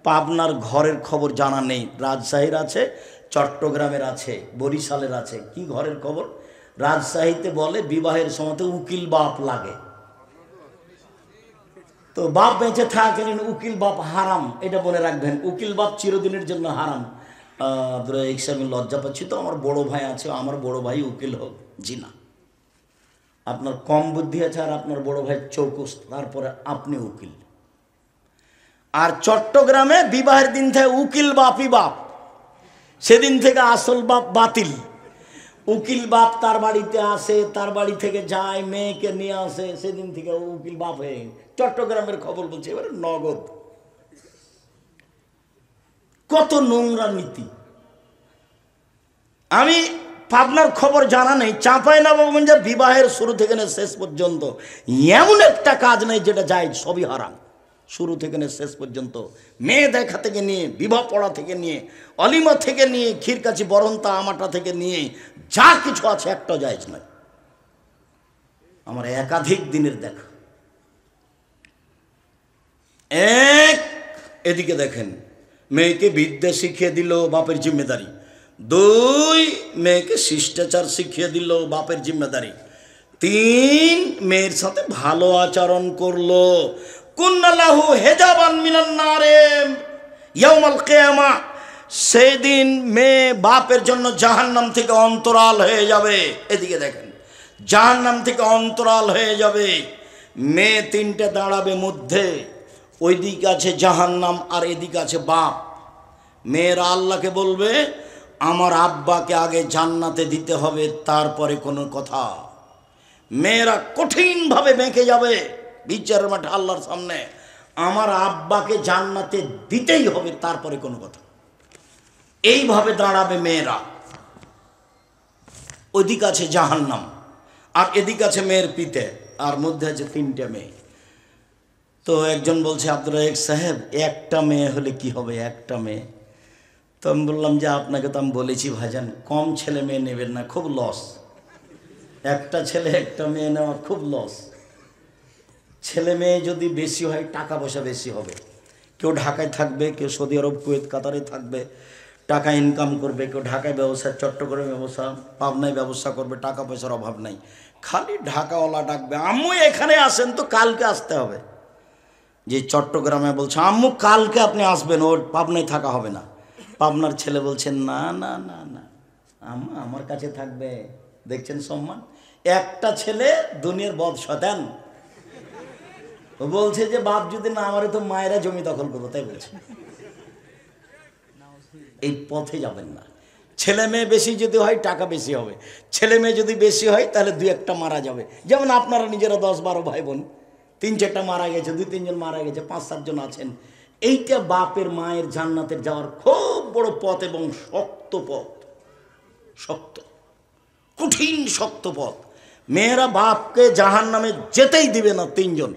পাবনার ঘরের খবর জানা নেই, রাজশাহীর আছে, চট্টগ্রামের আছে, বরিশালের আছে। কি ঘরের খবর? রাজশাহীতে বলে বিবাহের সময় উকিল বাপ লাগে। তো বাপ বেঁচে থাকেন, উকিল বাপ হারাম, এটা মনে রাখবেন। উকিল বাপ চিরদিনের জন্য হারাম। আমি লজ্জা পাচ্ছি তো, আমার বড় ভাই আছে, আমার বড় ভাই উকিল হোক। জি না, আপনার কম বুদ্ধি আছে আর আপনার বড় ভাই চৌকুস, তারপরে আপনি উকিল। আর চট্টগ্রামে বিবাহের দিন থেকে উকিল বাপই বাপ, সেদিন থেকে আসল বাপ বাতিল। উকিল বাপ তার বাড়িতে আসে, তার বাড়ি থেকে যায়, মেয়েকে নিয়ে আসে, সেদিন থেকে উকিল বাপ হয়ে। চট্টগ্রামের খবর বলছে, এবারে নগদ। কত নোংরা নীতি। আমি পাবনার খবর জানা নেই, চাঁপাইনবাবগঞ্জে বিবাহের শুরু থেকে শেষ পর্যন্ত এমন একটা কাজ নেই যেটা যায়, সবই হারাম। শুরু থেকে শেষ পর্যন্ত মেয়ে দেখা থেকে নিয়ে, বিবাহ পড়া থেকে নিয়ে, অলিমা থেকে নিয়ে, ক্ষীরকাচি বরন্তা আমাটা থেকে নিয়ে যা কিছু আছে একটা জায়েজ নয়। আমার একাধিক দিনের দেখা। এদিকে দেখেন, মেয়েকে বিদ্যা শিখিয়ে দিল, বাপের জিম্মেদারি। 2, মেয়েকে শিষ্টাচার শিখিয়ে দিল, বাপের জিম্মেদারি। 3, মেয়ের সাথে ভালো আচরণ করলো। কুন্নালাহু হেজাবান মিনান নারে ইয়াউমাল কিয়ামা। সেদিন মেয়ে বাপের জন্য জাহান্নাম থেকে অন্তরাল হয়ে যাবে। এদিকে দেখেন, জাহান্নাম থেকে অন্তরাল হয়ে যাবে। মেয়ে 3টে দাঁড়াবে মধ্যে, ওই দিকে আছে জাহান্নাম আর এদিকে আছে বাপ। মেয়েরা আল্লাহকে বলবে, আমার আব্বাকে আগে জান্নাতে দিতে হবে, তারপরে কোনো কথা। মেয়েরা কঠিনভাবে বেঁকে যাবে বিচারের মাঠে আল্লাহর সামনে, আমার আব্বাকে জান্নাতে দিতেই হবে, তারপরে কোনো কথা। এইভাবে দাঁড়াবে মেয়েরা। ওদিকে আছে জাহান্নাম আর এদিকে আছে মেয়ের পিতে, আর মধ্যে আছে 3টে মেয়ে। তো একজন বলছে, আব্দুর রাজ্জাক সাহেব, একটা মেয়ে হলে কি হবে, একটা মেয়ে। তো আমি বললাম যে আপনাকে তো আমি বলেছি ভাইজান, কম ছেলে মেয়ে নেবেন না, খুব লস। একটা ছেলে একটা মেয়ে নেওয়া খুব লস। ছেলে মেয়ে যদি বেশি হয় টাকা পয়সা বেশি হবে। কেউ ঢাকায় থাকবে, কেউ সৌদি আরব, কুয়েত, কাতারে থাকবে, টাকা ইনকাম করবে। কেউ ঢাকায় ব্যবসা, চট্টগ্রামে ব্যবসা, পাবনায় ব্যবসা করবে, টাকা পয়সার অভাব নাই। খালি ঢাকাওয়ালা ডাকবে, আম্মু এখানে আসেন তো, কালকে আসতে হবে। যে চট্টগ্রামে বলছে আম্মু কালকে আপনি আসবেন, ওর পাবনায় থাকা হবে না। পাবনার ছেলে বলছেন না না না না, আম্মা আমার কাছে থাকবে। দেখছেন সম্মান, একটা ছেলে দুনিয়ার বদ শয়তান। ও বলছে যে বাপ যদি না আমারে তো মায়েরা জমি দখল করবো, তাই বলছে। এই পথে যাবেন না। ছেলে মেয়ে বেশি যদি হয় টাকা বেশি হবে, ছেলে মেয়ে যদি বেশি হয় তাহলে দুই একটা মারা যাবে। যেমন আপনারা নিজেরা 10-12 ভাই বোন, 3-4টা মারা গেছে, 2-3 জন মারা গেছে, 5-7 জন আছেন। এইটা বাপের মায়ের জান্নাতের যাওয়ার খুব বড় পথ এবং শক্ত পথ, শক্ত, কঠিন শক্ত পথ। মেয়েরা বাপকে জাহান্নামে যেতেই দিবে না 3 জন।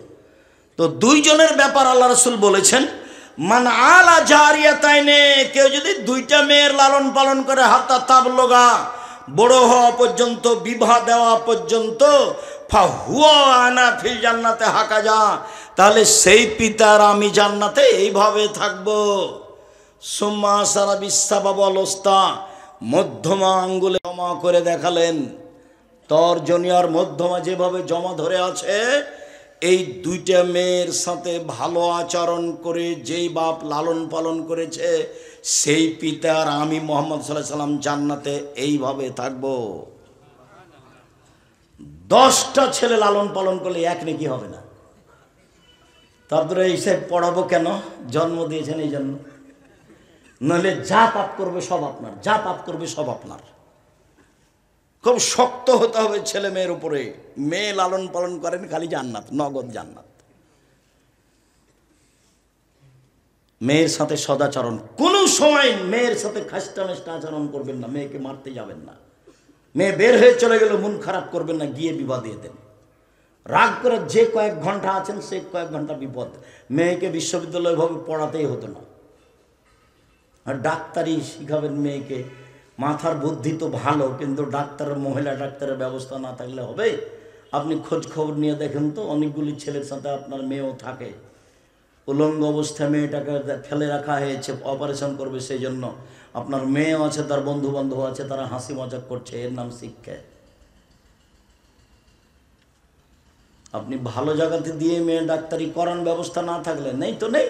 তো 2 জনের ব্যাপার আল্লাহ রাসূল বলেছেন, মান আলা জারিয়াতাইনে, কেউ যদি 2টা মেয়ের লালন পালন করে হাত্তা তাবলুগা, বড় হওয়া পর্যন্ত, বিবাহ দেওয়া পর্যন্ত, ফাহুয়া আনা ফিল জান্নাতে হাকাজা, তাহলে সেই পিতার আমি জান্নাতে এইভাবে থাকবো। সুম্মা সারা বিসাবাব অলস্তা, মধ্যমা আঙ্গুলে জমা করে দেখালেন। তর্জনী আর মধ্যমা যেভাবে জমা ধরে আছে, এই 2টা মেয়ের সাথে ভালো আচরণ করে যেই বাপ লালন পালন করেছে, সেই পিতার আমি মুহাম্মদ সাল্লাল্লাহু আলাইহি সাল্লাম জান্নাতে এইভাবে থাকবো। 10টা ছেলে লালন পালন করলে এক নেকি হবে না। তারপরে এইসব পড়াবো কেন? জন্ম দিয়েছেন এই জন্য, নইলে যা পাপ করবে সব আপনার, যা পাপ করবে সব আপনার। খুব শক্ত হতে হবে ছেলে মেয়ের উপরে। মেয়ে লালন পালন করেন খালি জান্নাত, নগদ জান্নাত। মেয়ের সাথে সদাচরণ, কোনো সময় মেয়ের সাথে খাস্টা মেস্টা আচরণ করবেন না, মেয়েকে মারতে যাবেন না। মেয়ে বের হয়ে চলে গেলে মন খারাপ করবেন না, গিয়ে বিবাদ দিয়ে দেন। রাগ করে যে কয়েক ঘন্টা আছেন সেই কয়েক ঘন্টা বিপদ। মেয়েকে বিশ্ববিদ্যালয় ভাবে পড়াতেই হতো না, আর ডাক্তারি শিখাবেন মেয়েকে। মাথার বুদ্ধি তো ভালো, কিন্তু ডাক্তারের, মহিলা ডাক্তারের ব্যবস্থা না থাকলে হবে? আপনি খোঁজ খবর নিয়ে দেখেন তো, অনেকগুলি ছেলের সাথে আপনার মেয়েও থাকে। উলঙ্গ অবস্থায় মেয়েটাকে ফেলে রাখা হয়েছে, অপারেশন করবে সেই জন্য। আপনার মেয়েও আছে, তার বন্ধু বান্ধব আছে, তারা হাসি মজাক করছে, এর নাম শিক্ষা। আপনি ভালো জায়গাতে দিয়ে মেয়ে ডাক্তারি করান, ব্যবস্থা না থাকলে নেই তো নেই।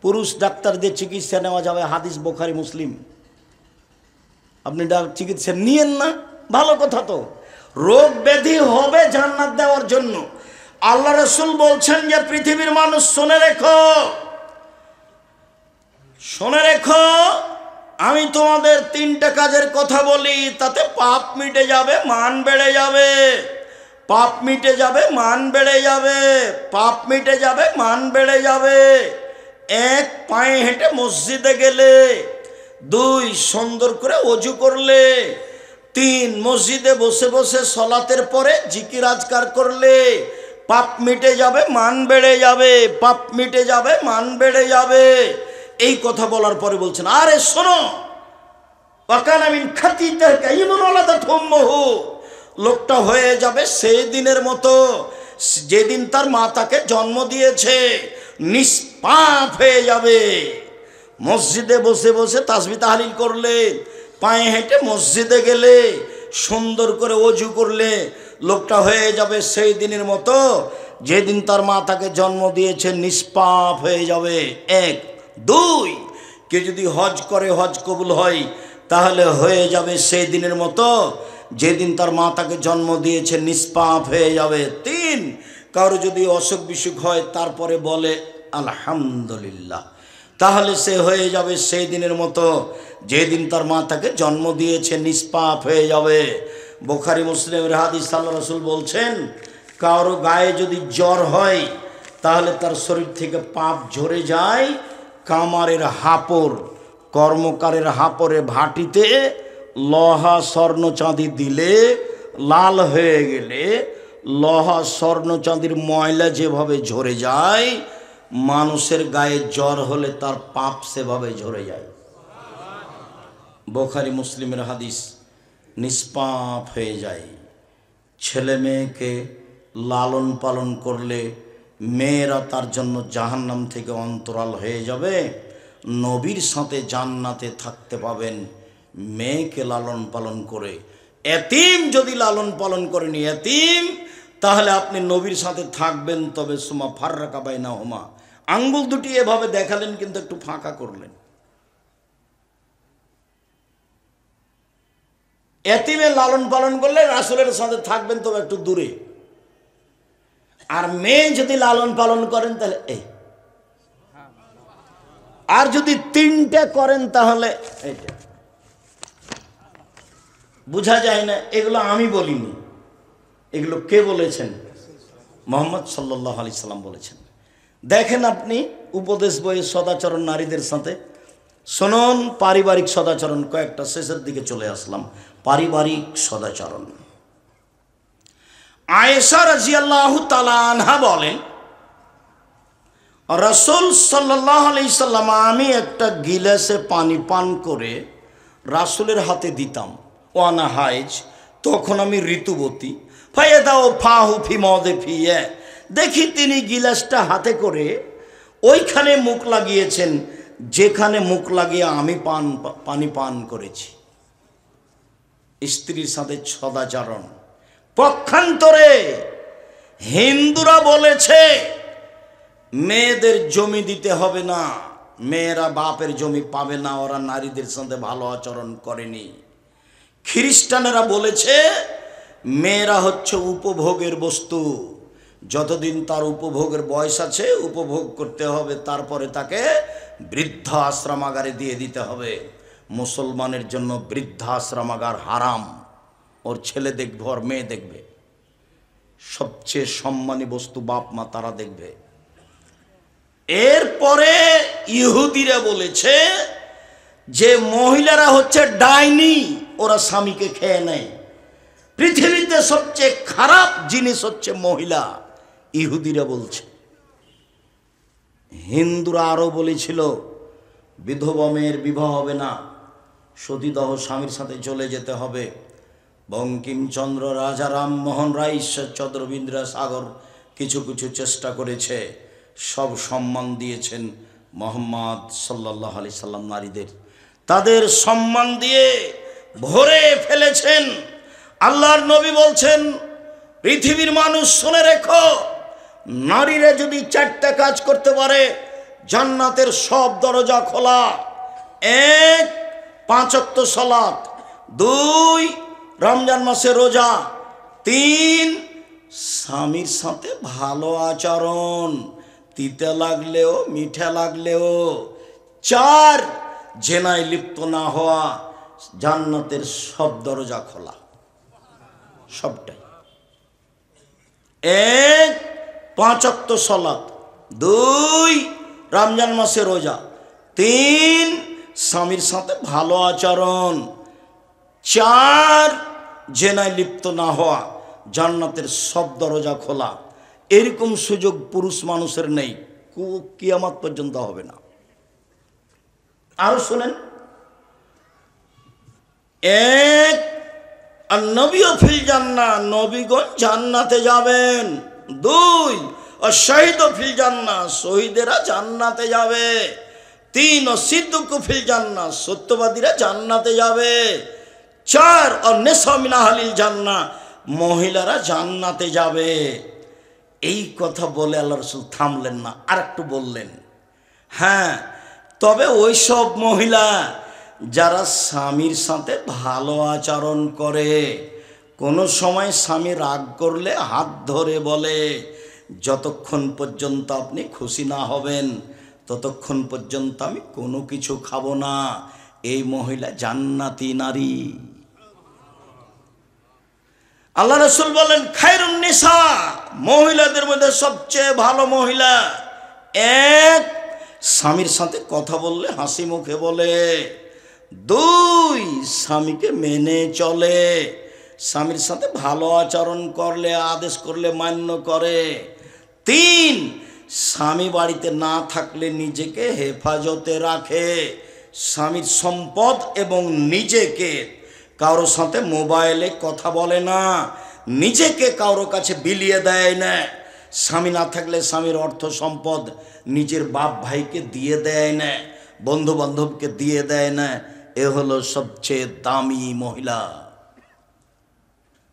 পুরুষ ডাক্তারদের চিকিৎসা নেওয়া যাবে, হাদিস বুখারী মুসলিম। আপনি চিকিৎসা নিয়েন না, ভালো কথা তো। রোগ ব্যাধি হবে জান্নাত দেওয়ার জন্য। আল্লাহ রাসূল বলছেন যে পৃথিবীর মানুষ শুনে রেখো, শুনে রেখো, আমি তোমাদের 3টা কাজের কথা বলি, তাতে পাপ মিটে যাবে, মান বেড়ে যাবে। পাপ মিটে যাবে, মান বেড়ে যাবে। পাপ মিটে যাবে, মান বেড়ে যাবে। 1, পায়ে হেঁটে মসজিদে গেলে। 2, সুন্দর করে ওযু করলে। 3, মসজিদে বসে বসে সলাতের পরে জিকির আজকার করলে। পাপ মিটে যাবে, মান বেড়ে যাবে। পাপ মিটে যাবে, মান বেড়ে যাবে। এই কথা বলার পরে বলছেন, আরে শোনো, ওয়াকানা মিন খাতিতাকা ইমরালাতাত উম্মুহু, লোকটা হয়ে যাবে সেই দিনের মতো যেদিন তার মা তাকে জন্ম দিয়েছে, নিষ্পাপ হয়ে যাবে। মসজিদে বসে বসে তাসবিহ তাহলিল করলে, পায়ে হেঁটে মসজিদে গেলে, সুন্দর করে ওযু করলে, লোকটা হয়ে যাবে সেই দিনের মতো যেদিন তার মা তাকে জন্ম দিয়েছে, নিষ্পাপ হয়ে যাবে। 1, 2, কে যদি হজ করে, হজ কবুল হয়, তাহলে হয়ে যাবে সেই দিনের মতো যেদিন তার মা তাকে জন্ম দিয়েছে, নিষ্পাপ হয়ে যাবে। 3, কারো যদি অসুখ বিসুখ হয়, তারপরে বলে আলহামদুলিল্লাহ, তাহলে সে হয়ে যাবে সেই দিনের মতো যেদিন তার মা তাকে জন্ম দিয়েছে, নিষ্পাপ হয়ে যাবে। বুখারী মুসলিমের হাদিস, আল্লাহ রাসূল বলছেন, কারো গায়ে যদি জ্বর হয়, তাহলে তার শরীর থেকে পাপ ঝরে যায়। কামারের হাপড়, কর্মকারের হাপড়ে ভাটিতে লোহা স্বর্ণ চাঁদি দিলে, লাল হয়ে গেলে, লোহা স্বর্ণ চাঁদির ময়লা যেভাবে ঝরে যায়, মানুষের গায়ে জ্বর হলে তার পাপ সেভাবে ঝরে যায়। বুখারী মুসলিমের হাদিস। নিষ্পাপ হয়ে যায়। ছেলে মেয়েকে লালন পালন করলে মেয়েরা তার জন্য জাহান্নাম থেকে অন্তরাল হয়ে যাবে, নবীর সাথে জান্নাতে থাকতে পাবেন মেয়েকে লালন পালন করে। এতিম যদি লালন পালন করেনি, এতিম তাহলে আপনি নবীর সাথে থাকবেন। তবে সুমা ফাররাকা বাইনাহুমা, আঙ্গুল দুটি এভাবে দেখালেন কিন্তু একটু ফাঁকা করলেন। এতিমের লালন পালন করলে রাসূলের সাথে থাকবেন তবে একটু দূরে। আর মেয়ে যদি লালন পালন করেন তাহলে এই, আর যদি তিনটে করেন তাহলে এইটা। বোঝা যায় না? এগুলো আমি বলিনি, এগুলো কে বলেছেন? মুহাম্মদ সাল্লাল্লাহু আলাইহি সাল্লাম বলেছেন। দেখেন আপনি উপদেশ বইয়ে সদাচরণ নারীদের সাথে শুনুন। পারিবারিক সদাচরণ কয়েকটা, শেষের দিকে চলে আসলাম। পারিবারিক সদাচরণ। আয়েশা রাদিয়াল্লাহু তাআলা আনহা বলেন, রাসূল সাল্লাল্লাহু আলাইহি সাল্লাম, আমি একটা গিলাসে পানি পান করে রাসূলের হাতে দিতাম। ওয়ানা হাইজ, তখন আমি ঋতুবতী। ফায়াদাও ফাহু ফি মাওদি ফিয়া, দেখি তিনি গিলাসটা হাতে করে ওইখানে মুখ লাগিয়েছেন যেখানে মুখ লাগিয়ে আমি পানি পান করেছি। স্ত্রীর সাথে সদাচরণ। পক্ষান্তরে হিন্দুরা বলেছে মেয়েদের জমি দিতে হবে না, মেয়েরা বাপের জমি পাবে না, ওরা নারীদের সাথে ভালো আচরণ করেনি। খ্রিস্টানেরা বলেছে মেয়েরা হচ্ছে উপভোগের বস্তু, যতদিন তার উপভোগের বয়স আছে উপভোগ করতে হবে, তারপরে তাকে বৃদ্ধাশ্রমাগারে দিয়ে দিতে হবে। মুসলমানের জন্য বৃদ্ধাশ্রমাগার হারাম। ওর ছেলে দেখবে, ওর মেয়ে দেখবে, সবচেয়ে সম্মানী বস্তু বাপ মা তারা দেখবে। এরপরে ইহুদিরা বলেছে যে মহিলারা হচ্ছে ডাইনি, ওরা স্বামীকে খেয়ে নেয়। পৃথিবীতে সবচেয়ে খারাপ জিনিস হচ্ছে মহিলা, ইহুদিরা বলছে। হিন্দুরা আরও বলেছিল বিধবা মেয়ের বিবাহ হবে না, সতীদাহ স্বামীর সাথে চলে যেতে হবে। বঙ্কিমচন্দ্র, রাজা রামমোহন রায়, ঈশ্বরচন্দ্র বিদ্যাসাগর কিছু কিছু চেষ্টা করেছে, সব সম্মান দিয়েছেন মুহাম্মদ সাল্লাল্লাহু আলাইহি সাল্লাম নারীদের, তাদের সম্মান দিয়ে ভরে ফেলেছেন। আল্লাহর নবী বলছেন, পৃথিবীর মানুষ শুনে রেখো, নারীরা যদি চারটা কাজ করতে পারে জান্নাতের সব দরজা খোলা। 1, 5 ওয়াক্ত সালাত, 2, রমজান মাসে রোজা, 3, স্বামীর সাথে ভালো আচরণ, তিতা লাগলেও মিঠা লাগলেও, 4, জেনায় লিপ্ত না হওয়া, জান্নাতের সব দরজা খোলা। সবটাই। 1, 5 ওয়াক্ত সালাত, 2, রমজান মাসে রোজা, 3, স্বামীর সাথে ভালো আচরণ, 4, জেনায় লিপ্ত না হওয়া, জান্নাতের সব দরজা খোলা। এরকম সুযোগ পুরুষ মানুষের নেই, কিয়ামত পর্যন্ত হবে না। আরো শোনেন, 1, আর নবীও ফিল জান্নাহ, নবীগণ জান্নাতে যাবেন। 2, আর শহীদ ফিল জান্নাহ, শহীদেরা জান্নাতে যাবে। 3, ও সিদ্দিক ফিল জান্নাহ, সত্যবাদীরা জান্নাতে যাবে। 4, আর নিসা মিন আহলিল জান্নাহ, মহিলারা জান্নাতে যাবে। এই কথা বলে আল্লাহ রাসূল থামলেন না, আর একটু বললেন, হ্যাঁ, তবে ওই সব মহিলা যারা স্বামীর সাথে ভালো আচরণ করে, কোনো সময় স্বামী রাগ করলে হাত ধরে বলে, যতক্ষণ পর্যন্ত আপনি খুশি না হবেন ততক্ষণ পর্যন্ত আমি কোনো কিছু খাবো না, এই মহিলা জান্নাতি নারী। আল্লাহ রাসূল বলেন, খায়রুন নিসা, মহিলাদের মধ্যে সবচেয়ে ভালো মহিলা 1, স্বামীর সাথে কথা বললে হাসি মুখে বলে, 2, স্বামীকে মেনে চলে, স্বামীর সাথে ভালো আচরণ করলে আদেশ করলে মান্য করে, 3, স্বামী বাড়িতে না থাকলে নিজেকে হেফাজতে রাখে, স্বামীর সম্পদ এবং নিজেকে কারোর সাথে মোবাইলে কথা বলে না, নিজেকে কারোর কাছে বিলিয়ে দেয় না, স্বামী না থাকলে স্বামীর অর্থ সম্পদ নিজের বাপ ভাইকে দিয়ে দেয় না, বন্ধু বান্ধবকে দিয়ে দেয় না। এ হলো সবচেয়ে দামি মহিলা,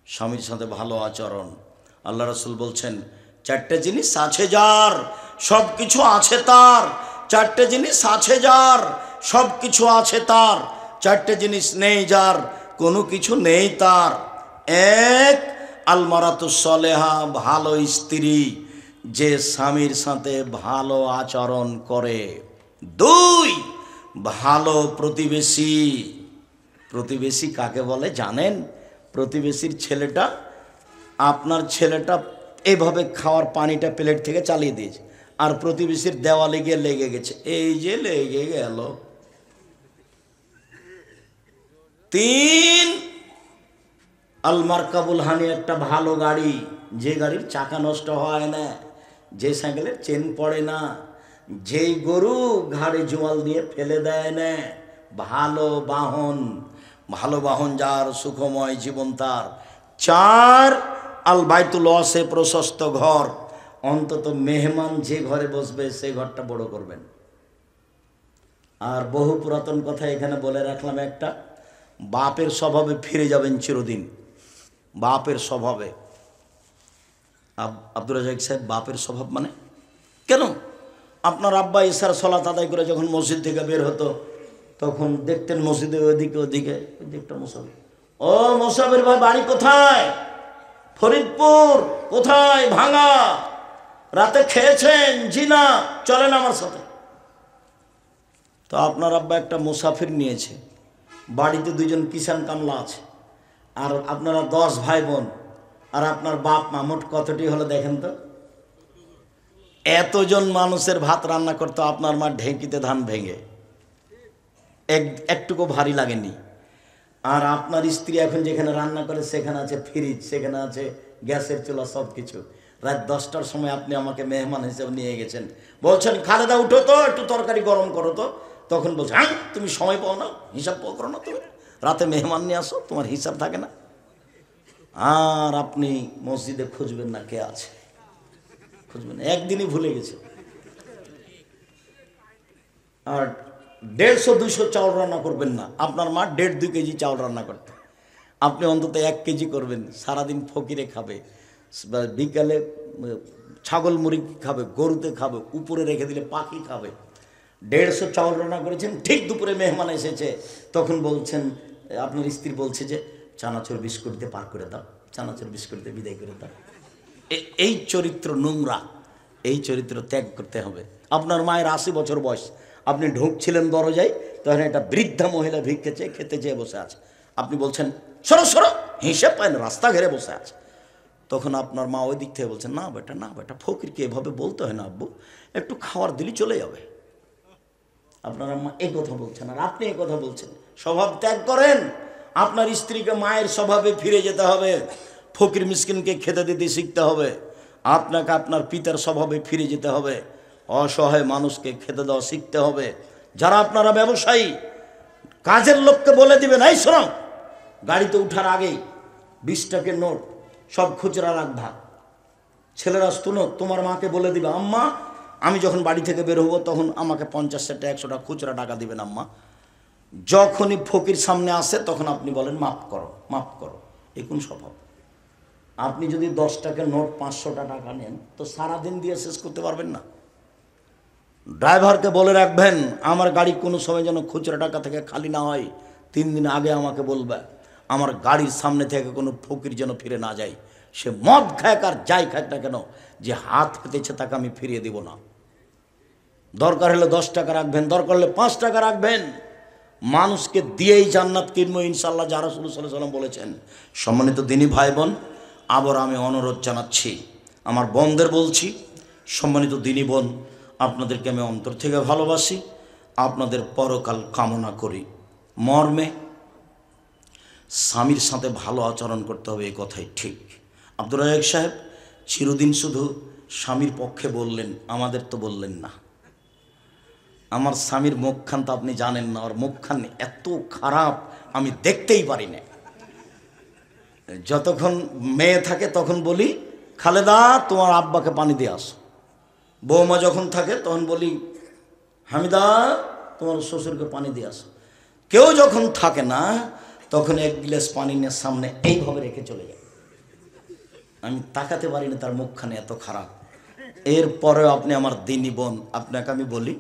স্বামীর সাথে ভালো আচরণ। আল্লাহ রাসূল বলছেন চারটে জিনিস আছে যার সব কিছু আছে তার, চারটে জিনিস আছে যার সব কিছু আছে তার, চারটে জিনিস নেই যার কোনো কিছু নেই তার। এক, আলমারাতুস সলেহা, ভালো স্ত্রী যে স্বামীর সাথে ভালো আচরণ করে। দুই, ভালো প্রতিবেশী। প্রতিবেশী কাকে বলে জানেন? প্রতিবেশীর ছেলেটা, আপনার ছেলেটা এভাবে খাওয়ার পানিটা প্লেট থেকে চালিয়ে দিয়েছে, আর প্রতিবেশীর দেওয়ালে গিয়ে লেগে গেছে, এই যে লেগে গেল। তিন, আলমারকাবুল হানি, একটা ভালো গাড়ি, যে গাড়ির চাকা নষ্ট হয় না, যে সাইকেলের চেন পড়ে না, যেই গরু ঘাড়ে জোয়াল দিয়ে ফেলে দেয় না। ভালো বাহন, ভালো বাহন যার সুখময় জীবন তার। চার, আল বাইতুল ওয়াসে, প্রশস্ত ঘর, অন্তত মেহমান যে ঘরে বসবে সেই ঘরটা বড় করবেন। আর বহু পুরাতন কথা এখানে বলে রাখলাম একটা, বাপের স্বভাবে ফিরে যাবেন চিরদিন। বাপের স্বভাবে। আব্দুর রাজ্জাক সাহেব, বাপের স্বভাব মানে কেন? আপনার আব্বা ইশার সলাত আদায় করে যখন মসজিদ থেকে বের হতো তখন দেখতেন মসজিদে ওদিকে ওদিকে ওই দিকটা মুসাফির, ও মুসাফির ভাই বাড়ি কোথায়? ফরিদপুর। কোথায়? ভাঙা। রাতে খেয়েছেন? জি না। চলেন আমার সাথে। তো আপনার আব্বা একটা মুসাফির নিয়েছে, বাড়িতে দুইজন কিষান কামলা আছে, আর আপনারা 10 ভাই বোন, আর আপনার বাপ মা, মোট কতটি হলো দেখেন তো? এতজন মানুষের ভাত রান্না করতো আপনার মা ঢেঁকিতে ধান ভেঙে, একটুকু ভারী লাগেনি। আর আপনার স্ত্রী এখন যেখানে রান্না করে সেখানে আছে ফ্রিজ, সেখানে আছে গ্যাসের চুলা, সব কিছু। রাত 10টার সময় আপনি আমাকে মেহমান হিসেবে নিয়ে গেছেন, বলছেন খালেদা উঠো তো, একটু তরকারি গরম করো তো। তখন বলছে, হ্যাঁ তুমি সময় পাও না, হিসাব করো না, তুমি রাতে মেহমান নিয়ে আসো, তোমার হিসাব থাকে না। আর আপনি মসজিদে খুঁজবেন না কে আছে, খুঁজবেন না, একদিনই ভুলে গেছে। আর 150-200 চাউল রান্না করবেন না। আপনার মা 1.5-2 কেজি চাউল রান্না করতে, আপনি অন্তত 1 কেজি করবেন। সারাদিন ফকিরে খাবে, বিকালে ছাগল মুরগি খাবে, গরুতে খাবে, উপরে রেখে দিলে পাখি খাবে। 150 চাউল রান্না করেছেন, ঠিক দুপুরে মেহমান এসেছে, তখন বলছেন, আপনার স্ত্রী বলছে যে চানাচুর বিস্কুট দিয়ে পার করে দাও, চানাচুর বিস্কুট দিয়ে বিদায় করে দাও। এই চরিত্র নোংরা, এই চরিত্র ত্যাগ করতে হবে। আপনার মায়ের 80 বছর বয়স, আপনি ঢুকছিলেন দরজায়, তখন একটা বৃদ্ধা মহিলা ভিক্ষে চেয়ে খেতে চেয়ে বসে আছে, আপনি বলছেন সরো সরো, হিসেব পায় না, রাস্তা ঘেরে বসে আছে। তখন আপনার মা ওই দিক থেকে বলছেন, না বেটা না বেটা, ফকিরকে এভাবে বলতে হয় না আব্বু, একটু খাওয়ার দিলি চলে যাবে। আপনার আম্মা এই কথা বলছেন আর আপনি এই কথা বলছেন। স্বভাব ত্যাগ করেন। আপনার স্ত্রীকে মায়ের স্বভাবে ফিরে যেতে হবে, ফকির মিসকিনকে খেতে দিতে শিখতে হবে। আপনাকে আপনার পিতার স্বভাবে ফিরে যেতে হবে, অসহায় মানুষকে খেতে দেওয়া শিখতে হবে। যারা আপনারা ব্যবসায়ী, কাজের লোককে বলে দিবেন, এই শোনো, গাড়িতে উঠার আগেই 20 টাকার নোট সব খুচরা রাখবা। ছেলেরা শুনো, তোমার মাকে বলে দিবে, আম্মা আমি যখন বাড়ি থেকে বের হবো তখন আমাকে 50 টাকা 100 টাকা খুচরা টাকা দিবেন আম্মা। যখনই ফকির সামনে আসে তখন আপনি বলেন মাফ করো মাফ করো। এই কোন স্বভাব? আপনি যদি 10 টাকার নোট 500 টাকা নেন তো সারাদিন দিয়ে শেষ করতে পারবেন না। ড্রাইভারকে বলে রাখবেন, আমার গাড়ি কোনো সময় যেন খুচরা টাকা থেকে খালি না হয়, 3 দিন আগে আমাকে বলবে। আমার গাড়ির সামনে থেকে কোনো ফকির যেন ফিরে না যায়। সে মদ খায় আর যাই খায় না কেন, যে হাত পেতেছে তাকে আমি ফিরিয়ে দিব না। দরকার হলে 10 টাকা রাখবেন, দরকার হলে 5 টাকা রাখবেন। মানুষকে দিয়েই জান্নাত কিনবো ইনশাআল্লাহ, যা রাসূলুল্লাহ সাল্লাল্লাহু আলাইহি ওয়াসাল্লাম বলেছেন। সম্মানিত দিনী ভাই বোন, আবার আমি অনুরোধ জানাচ্ছি, আমার বোনদের বলছি, সম্মানিত দিনী বোন, আপনাদেরকে আমি অন্তর থেকে ভালোবাসি, আপনাদের পরকাল কামনা করি। মর্মে স্বামীর সাথে ভালো আচরণ করতে হবে, এই কথাই ঠিক। আব্দুর রাজ্জাক সাহেব চিরদিন শুধু স্বামীর পক্ষে বললেন, আমাদের তো বললেন না। আমার স্বামীর মুখখান তো আপনি জানেন না, আর মুখখান এত খারাপ আমি দেখতেই পারি না। যতক্ষণ মেয়ে থাকে তখন বলি, খালেদা তোমার আব্বাকে পানি দিয়ে আসো। বৌমা যখন থাকে তখন বলি, হামিদা তোমার শ্বশুরকে পানি দিয়ে আসো। কেউ যখন থাকে না তখন 1 গ্লাস পানি নিয়ে সামনে এইভাবে রেখে চলে যায়। আমি তাকাতে পারি না, তার মুখখানে এত খারাপ। এরপরেও আপনি আমার দিনী বোন, আপনাকে আমি বলি,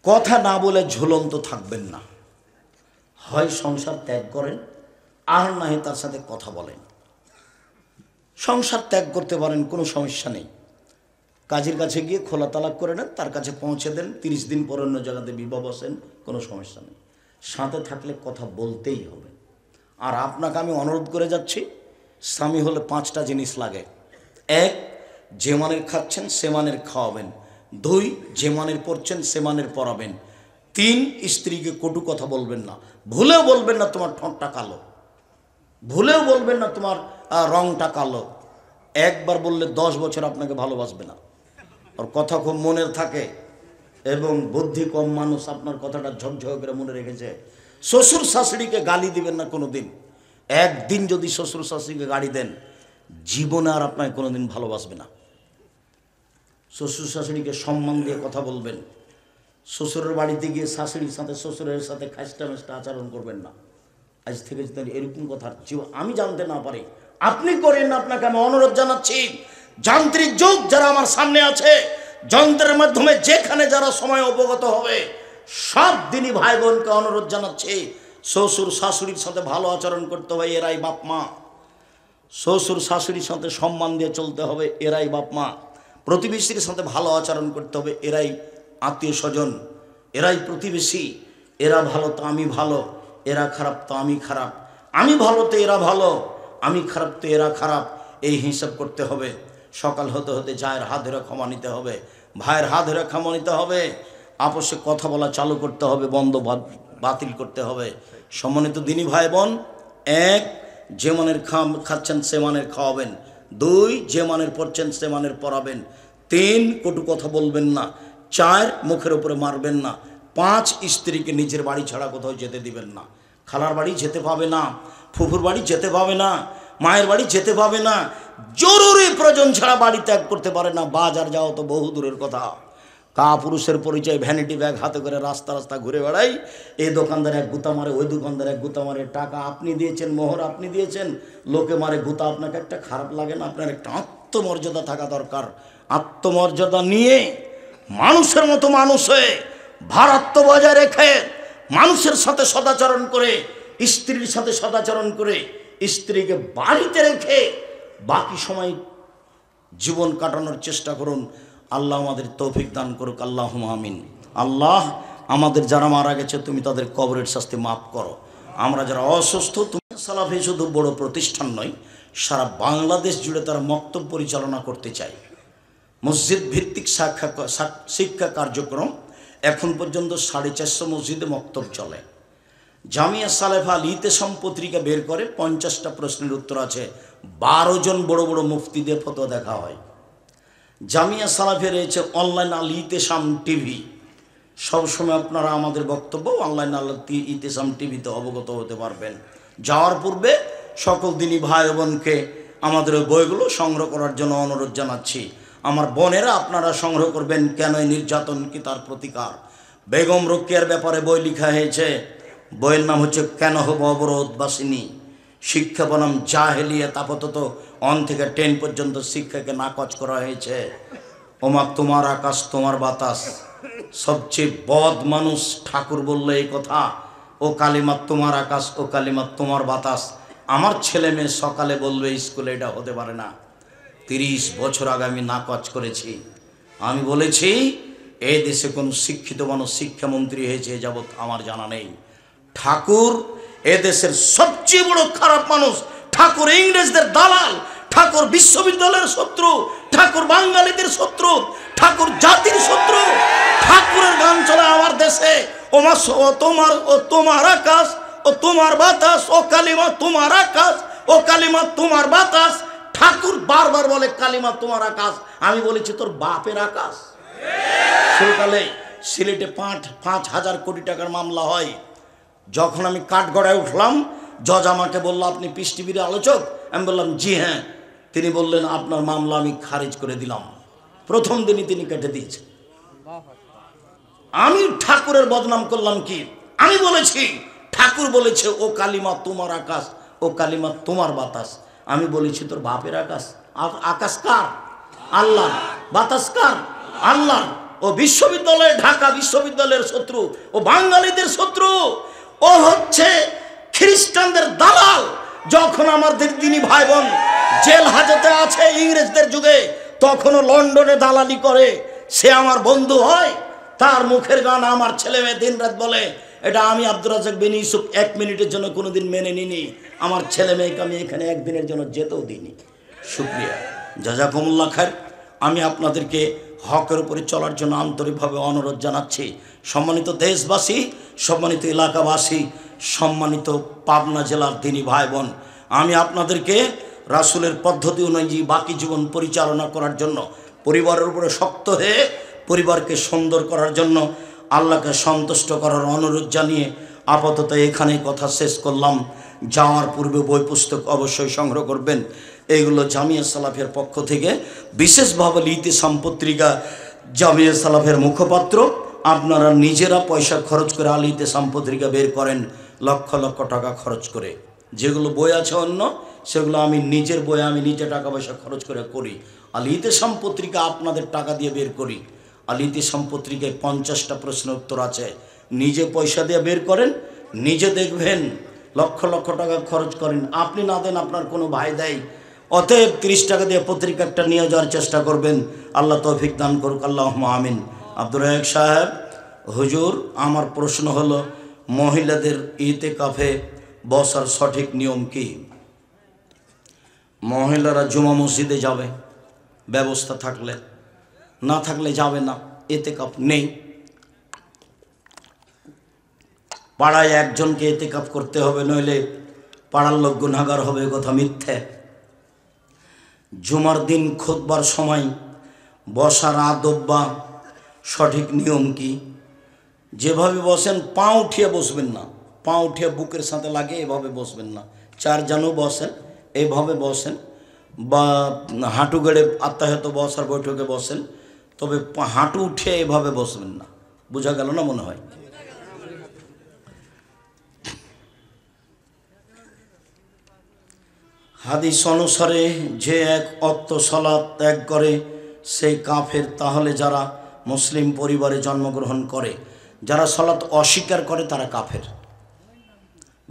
কথা না বলে ঝুলন্ত থাকবেন না। হয় সংসার ত্যাগ করেন, আর না হয় তার সাথে কথা বলেন। সংসার ত্যাগ করতে পারেন, কোনো সমস্যা নেই। কাজের কাছে গিয়ে খোলা তালাক করে নেন, তার কাছে পৌঁছে দেন, 30 দিন পর অন্য জায়গাতে বিবাহ বসেন, কোনো সমস্যা নেই। সাথে থাকলে কথা বলতেই হবে। আর আপনাকে আমি অনুরোধ করে যাচ্ছি, স্বামী হলে 5টা জিনিস লাগে। 1, যে মানের খাচ্ছেন সে মানের খাওয়াবেন। 2, যে মানের পড়ছেন সে মানের পড়াবেন। 3, স্ত্রীকে কটু কথা বলবেন না। ভুলেও বলবেন না তোমার ঠোঁটটা কালো, ভুলেও বলবেন না তোমার রংটা কালো। একবার বললে 10 বছর আপনাকে ভালোবাসবে না। ওর কথা খুব মনের থাকে এবং বুদ্ধি কম মানুষ, আপনার কথাটা ঝকঝক করে মনে রেখেছে। শ্বশুর শাশুড়িকে গালি দিবেন না কোনো দিন। একদিন যদি শ্বশুর শাশুড়িকে গালি দেন, জীবনে আর আপনাকে কোনোদিন ভালোবাসবে না। শ্বশুর শাশুড়িকে সম্মান দিয়ে কথা বলবেন। শ্বশুরের বাড়িতে গিয়ে শাশুড়ির সাথে শ্বশুরের সাথে খাস্টা মেস্টা আচরণ করবেন না। আজ থেকে যদি এরকম কথা আমি জানতে না পারি, আপনি করেন না। আপনাকে আমি অনুরোধ জানাচ্ছি, যান্ত্রিক যুগ যারা আমার সামনে আছে, যন্ত্রের মাধ্যমে যেখানে যারা সময় অবগত হবে, সব দিনই ভাই বোনকে অনুরোধ জানাচ্ছি, শ্বশুর শাশুড়ির সাথে ভালো আচরণ করতে হবে, এরাই বাপ মা। শ্বশুর শাশুড়ির সাথে সম্মান দিয়ে চলতে হবে, এরাই বাপ মা। প্রতিবেশীর সাথে ভালো আচরণ করতে হবে, এরাই আত্মীয় স্বজন, এরাই প্রতিবেশী। এরা ভালো তো আমি ভালো, এরা খারাপ তো আমি খারাপ, আমি ভালো তো এরা ভালো, আমি খারাপ তো এরা খারাপ, এই হিসাব করতে হবে। সকাল হতে হতে জায়ের হাত ধরে ক্ষমা নিতে হবে, ভাইয়ের হাত ধরে ক্ষমা নিতে হবে, আপসে কথা বলা চালু করতে হবে, বন্ধ বাতিল করতে হবে। সম্মানিত দিনী ভাই বোন, 1, যে মানের খাচ্ছেন সে মানের খাওয়াবেন। 2, যে মানের পড়ছেন সে মানের পড়াবেন। 3, কটু কথা বলবেন না। 4, মুখের উপরে মারবেন না। 5, স্ত্রীকে নিজের বাড়ি ছাড়া কোথাও যেতে দিবেন না। খালার বাড়ি যেতে পাবে না, ফুফুর বাড়ি যেতে পাবে না, মায়ের বাড়ি যেতে পাবে না। জরুরি প্রয়োজন ছাড়া বাড়ি ত্যাগ করতে পারে না। বাজার যাওয়া তো বহু দূরের কথা। পুরুষের পরিচয় ভ্যানিটি ব্যাগ হাতে করে রাস্তা রাস্তা ঘুরে বেড়াই। এই দোকানদার এক গুতা মারে, ওই দোকানদার এক গুতা মারে। টাকা আপনি দিয়েছেন, মোহর আপনি দিয়েছেন, লোকে মারে গুতা। আপনাকে একটা খারাপ লাগে না? আপনার একটা আত্মমর্যাদা থাকা দরকার। আত্মমর্যাদা নিয়ে মানুষের মতো মানুষ হয়ে ভারাত্ম বজায় রেখে মানুষের সাথে সদাচরণ করে, স্ত্রীর সাথে সদাচরণ করে, স্ত্রীকে বাড়িতে রেখে বাকি সময় জীবন কাটানোর চেষ্টা করুন। আল্লাহ আমাদের তৌফিক দান করুক, আল্লাহুম্মা আমিন। আল্লাহ, আমাদের যারা মারা গেছে তুমি তাদের কবরের শাস্তি মাফ করো। আমরা যারা অসুস্থ, তুমি সালাফি শুধু বড় প্রতিষ্ঠান নয়, সারা বাংলাদেশ জুড়ে তারা মক্তব পরিচালনা করতে চায়। মসজিদ ভিত্তিক শিক্ষা কার্যক্রম এখন পর্যন্ত 450 মসজিদে মক্তব চলে। জামিয়া সালেফা আল ইতেসাম পত্রিকা বের করে 50টা প্রশ্নের উত্তর আছে। 12 জন বড় বড় মুফতিদের ফতোয়া দেখা হয়। জামিয়া সালাফে রয়েছে অনলাইন আল ইতেসাম টিভি। সবসময় আপনারা আমাদের বক্তব্য অনলাইন আল ইতেসাম টিভিতে অবগত হতে পারবেন। যাওয়ার পূর্বে সকল দিনী ভাই বোনকে আমাদের ওই বইগুলো সংগ্রহ করার জন্য অনুরোধ জানাচ্ছি। আমার বোনেরা, আপনারা সংগ্রহ করবেন কেন নির্যাতন কি তার প্রতিকার। বেগম রোকেয়ার ব্যাপারে বই লেখা হয়েছে। বইয়ের নাম হচ্ছে কেন হব অবরোধবাসিনী, শিক্ষা বনাম জাহেলিয়াত। আপাতত 1 থেকে 10 পর্যন্ত শিক্ষাকে নাকচ করা হয়েছে। ওমা তোমার আকাশ তোমার বাতাস, সবচেয়ে বদ মানুষ ঠাকুর বললে এই কথা। ও কালিমা তোমার আকাশ, ও কালিমা তোমার বাতাস। আমার ছেলে মেয়ে সকালে বলবে স্কুলে, এটা হতে পারে না। 30 বছর আগে আমি নাকচ করেছি। আমি বলেছি এই দেশে কোন শিক্ষিত মানুষ শিক্ষামন্ত্রী হয়েছে যাবৎ আমার জানা নেই। ঠাকুর এদেশের সবচেয়ে বড় খারাপ মানুষ। ঠাকুর ইংরেজদের দালাল, ঠাকুর বিশ্ববিদ্যালয়ের শত্রু, ঠাকুর বাঙালিদের শত্রু, ঠাকুর জাতির শত্রু। ঠাকুরের গান চলে আমার দেশে। ও তোমার, ও তোমার আকাশ, ও তোমার বাতাস, ও কালিমা তোমার আকাশ, ও কালিমা তোমার বাতাস। ঠাকুর বারবার বলে কালিমা তোমার আকাশ। আমি বলেছি তোর বাপের আকাশ। সকালে সিলেটে 5,000 কোটি টাকার মামলা হয়। যখন আমি কাঠগড়ায় উঠলাম, জজ আমাকে বলল আপনি পিস টিভির আলোচক। আমি বললাম জি হ্যাঁ। তিনি বললেন আপনার মামলা আমি খারিজ করে দিলাম। প্রথম দিনই তিনি কেটে দিয়েছেন। আমি ঠাকুরের বদনাম করলাম কি? আমি বলেছি ঠাকুর বলেছে ও কালিমা তোমার আকাশ, ও কালিমা তোমার বাতাস। আমি বলেছি তোর বাপের আকাশ। আকাশ কার? আল্লাহ। বাতাস কার? আল্লাহ। ও বিশ্ববিদ্যালয়, ঢাকা বিশ্ববিদ্যালয়ের শত্রু, ও বাঙালিদের শত্রু, ও হচ্ছে খ্রিস্টানদের দালাল। যখন আমাদের দিনী ভাই বোন জেল হাজতে আছে ইংরেজদের যুগে, তখনও লন্ডনে দালালি করে, সে আমার বন্ধু হয়? তার মুখের গান আমার ছেলে মেয়ে দিন রাত বলে। এটা আমি আব্দুর রাজ্জাক বিন ইউসুফ 1 মিনিটের জন্য কোনোদিন মেনে নিনি। আমার ছেলে মেয়েকে আমি এখানে একদিনের জন্য যেতেও দিইনি। শুকরিয়া, জাযাকুমুল্লাহ খায়র। আমি আপনাদেরকে হকের উপরে চলার জন্য আন্তরিকভাবে অনুরোধ জানাচ্ছি। সম্মানিত দেশবাসী, সম্মানিত এলাকাবাসী, সম্মানিত পাবনা জেলার দিনী ভাই বোন, আমি আপনাদেরকে রাসূলের পদ্ধতি অনুযায়ী বাকি জীবন পরিচালনা করার জন্য, পরিবারের উপরে শক্ত হয়ে পরিবারকে সুন্দর করার জন্য, আল্লাহকে সন্তুষ্ট করার অনুরোধ জানিয়ে আপাতত এখানেই কথা শেষ করলাম। যাওয়ার পূর্বে বই পুস্তক অবশ্যই সংগ্রহ করবেন। এইগুলো জামিয়া সালাফের পক্ষ থেকে বিশেষভাবে ইতিসাম পত্রিকা, জামিয়া সালাফের মুখপাত্র আপনারা নিজেরা পয়সা খরচ করে আল ইতিসাম পত্রিকা বের করেন, লক্ষ লক্ষ টাকা খরচ করে। যেগুলো বই আছে অন্য, সেগুলো আমি নিজের বই আমি নিজে টাকা পয়সা খরচ করে করি। আল ইতিসাম পত্রিকা আপনাদের টাকা দিয়ে বের করি। আল ইতিসাম পত্রিকায় 50টা প্রশ্নের উত্তর আছে। নিজে পয়সা দিয়ে বের করেন, নিজে দেখবেন, লক্ষ লক্ষ টাকা খরচ করেন। আপনি না দেন, আপনার কোনো ভাই দেয়। অতএব 30 টাকা দিয়ে পত্রিকাটা নিয়ে যাওয়ার চেষ্টা করবেন। আল্লাহ তৌফিক দান করুক, আল্লাহুম্মা আমিন। আব্দুর রাজ্জাক সাহেব, হুজুর, আমার প্রশ্ন হলো, মহিলাদের ইতিকাফে বসার সঠিক নিয়ম কি? মহিলারা জুমা মসজিদে যাবে ব্যবস্থা থাকলে, না থাকলে যাবে না, ইতিকাফ নেই। পাড়ায় একজনকে ইতিকাফ করতে হবে, নইলে পাড়ার লোক গুনাহগার হবে, কথা মিথ্যে। জুমার দিন খুতবার সময় বসার আদব বা সঠিক নিয়ম কি? যেভাবে বসেন, পা উঠিয়ে বসবেন না, পা উঠিয়ে বুকের সাথে লাগে এভাবে বসবেন না। 4 জনও বসেন এইভাবে বসেন, বা হাঁটু গেড়ে আত্মাহত বসার বৈঠকে বসেন, তবে হাঁটু উঠিয়ে এভাবে বসবেন না। বোঝা গেল না মনে হয়? হাদিস অনুসারে যে এক ওয়াক্ত সালাত ত্যাগ করে সেই কাফের। তাহলে যারা মুসলিম পরিবারে জন্মগ্রহণ করে, যারা সালাত অস্বীকার করে, তারা কাফের।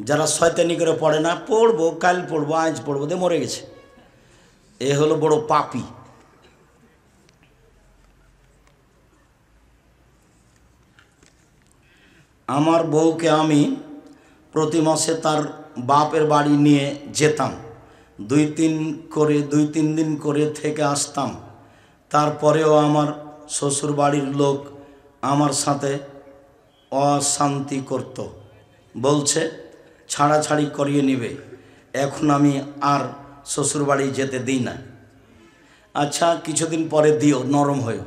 যারা শয়তানি করে পড়ে না, পড়বো কাল পড়বো আজ পড়বো দিয়ে মরে গেছে, এ হলো বড় পাপী। আমার বউকে আমি প্রতি মাসে তার বাপের বাড়ি নিয়ে যেতাম, 2-3 দিন করে থেকে আসতাম। তারপরেও আমার শ্বশুর বাড়ির লোক আমার সাথে অশান্তি করত, বলছে ছাড়াছাড়ি করিয়ে নেবে। এখন আমি আর শ্বশুর বাড়ি যেতে দিই না। আচ্ছা, কিছুদিন পরে দিও, নরম হয়ে।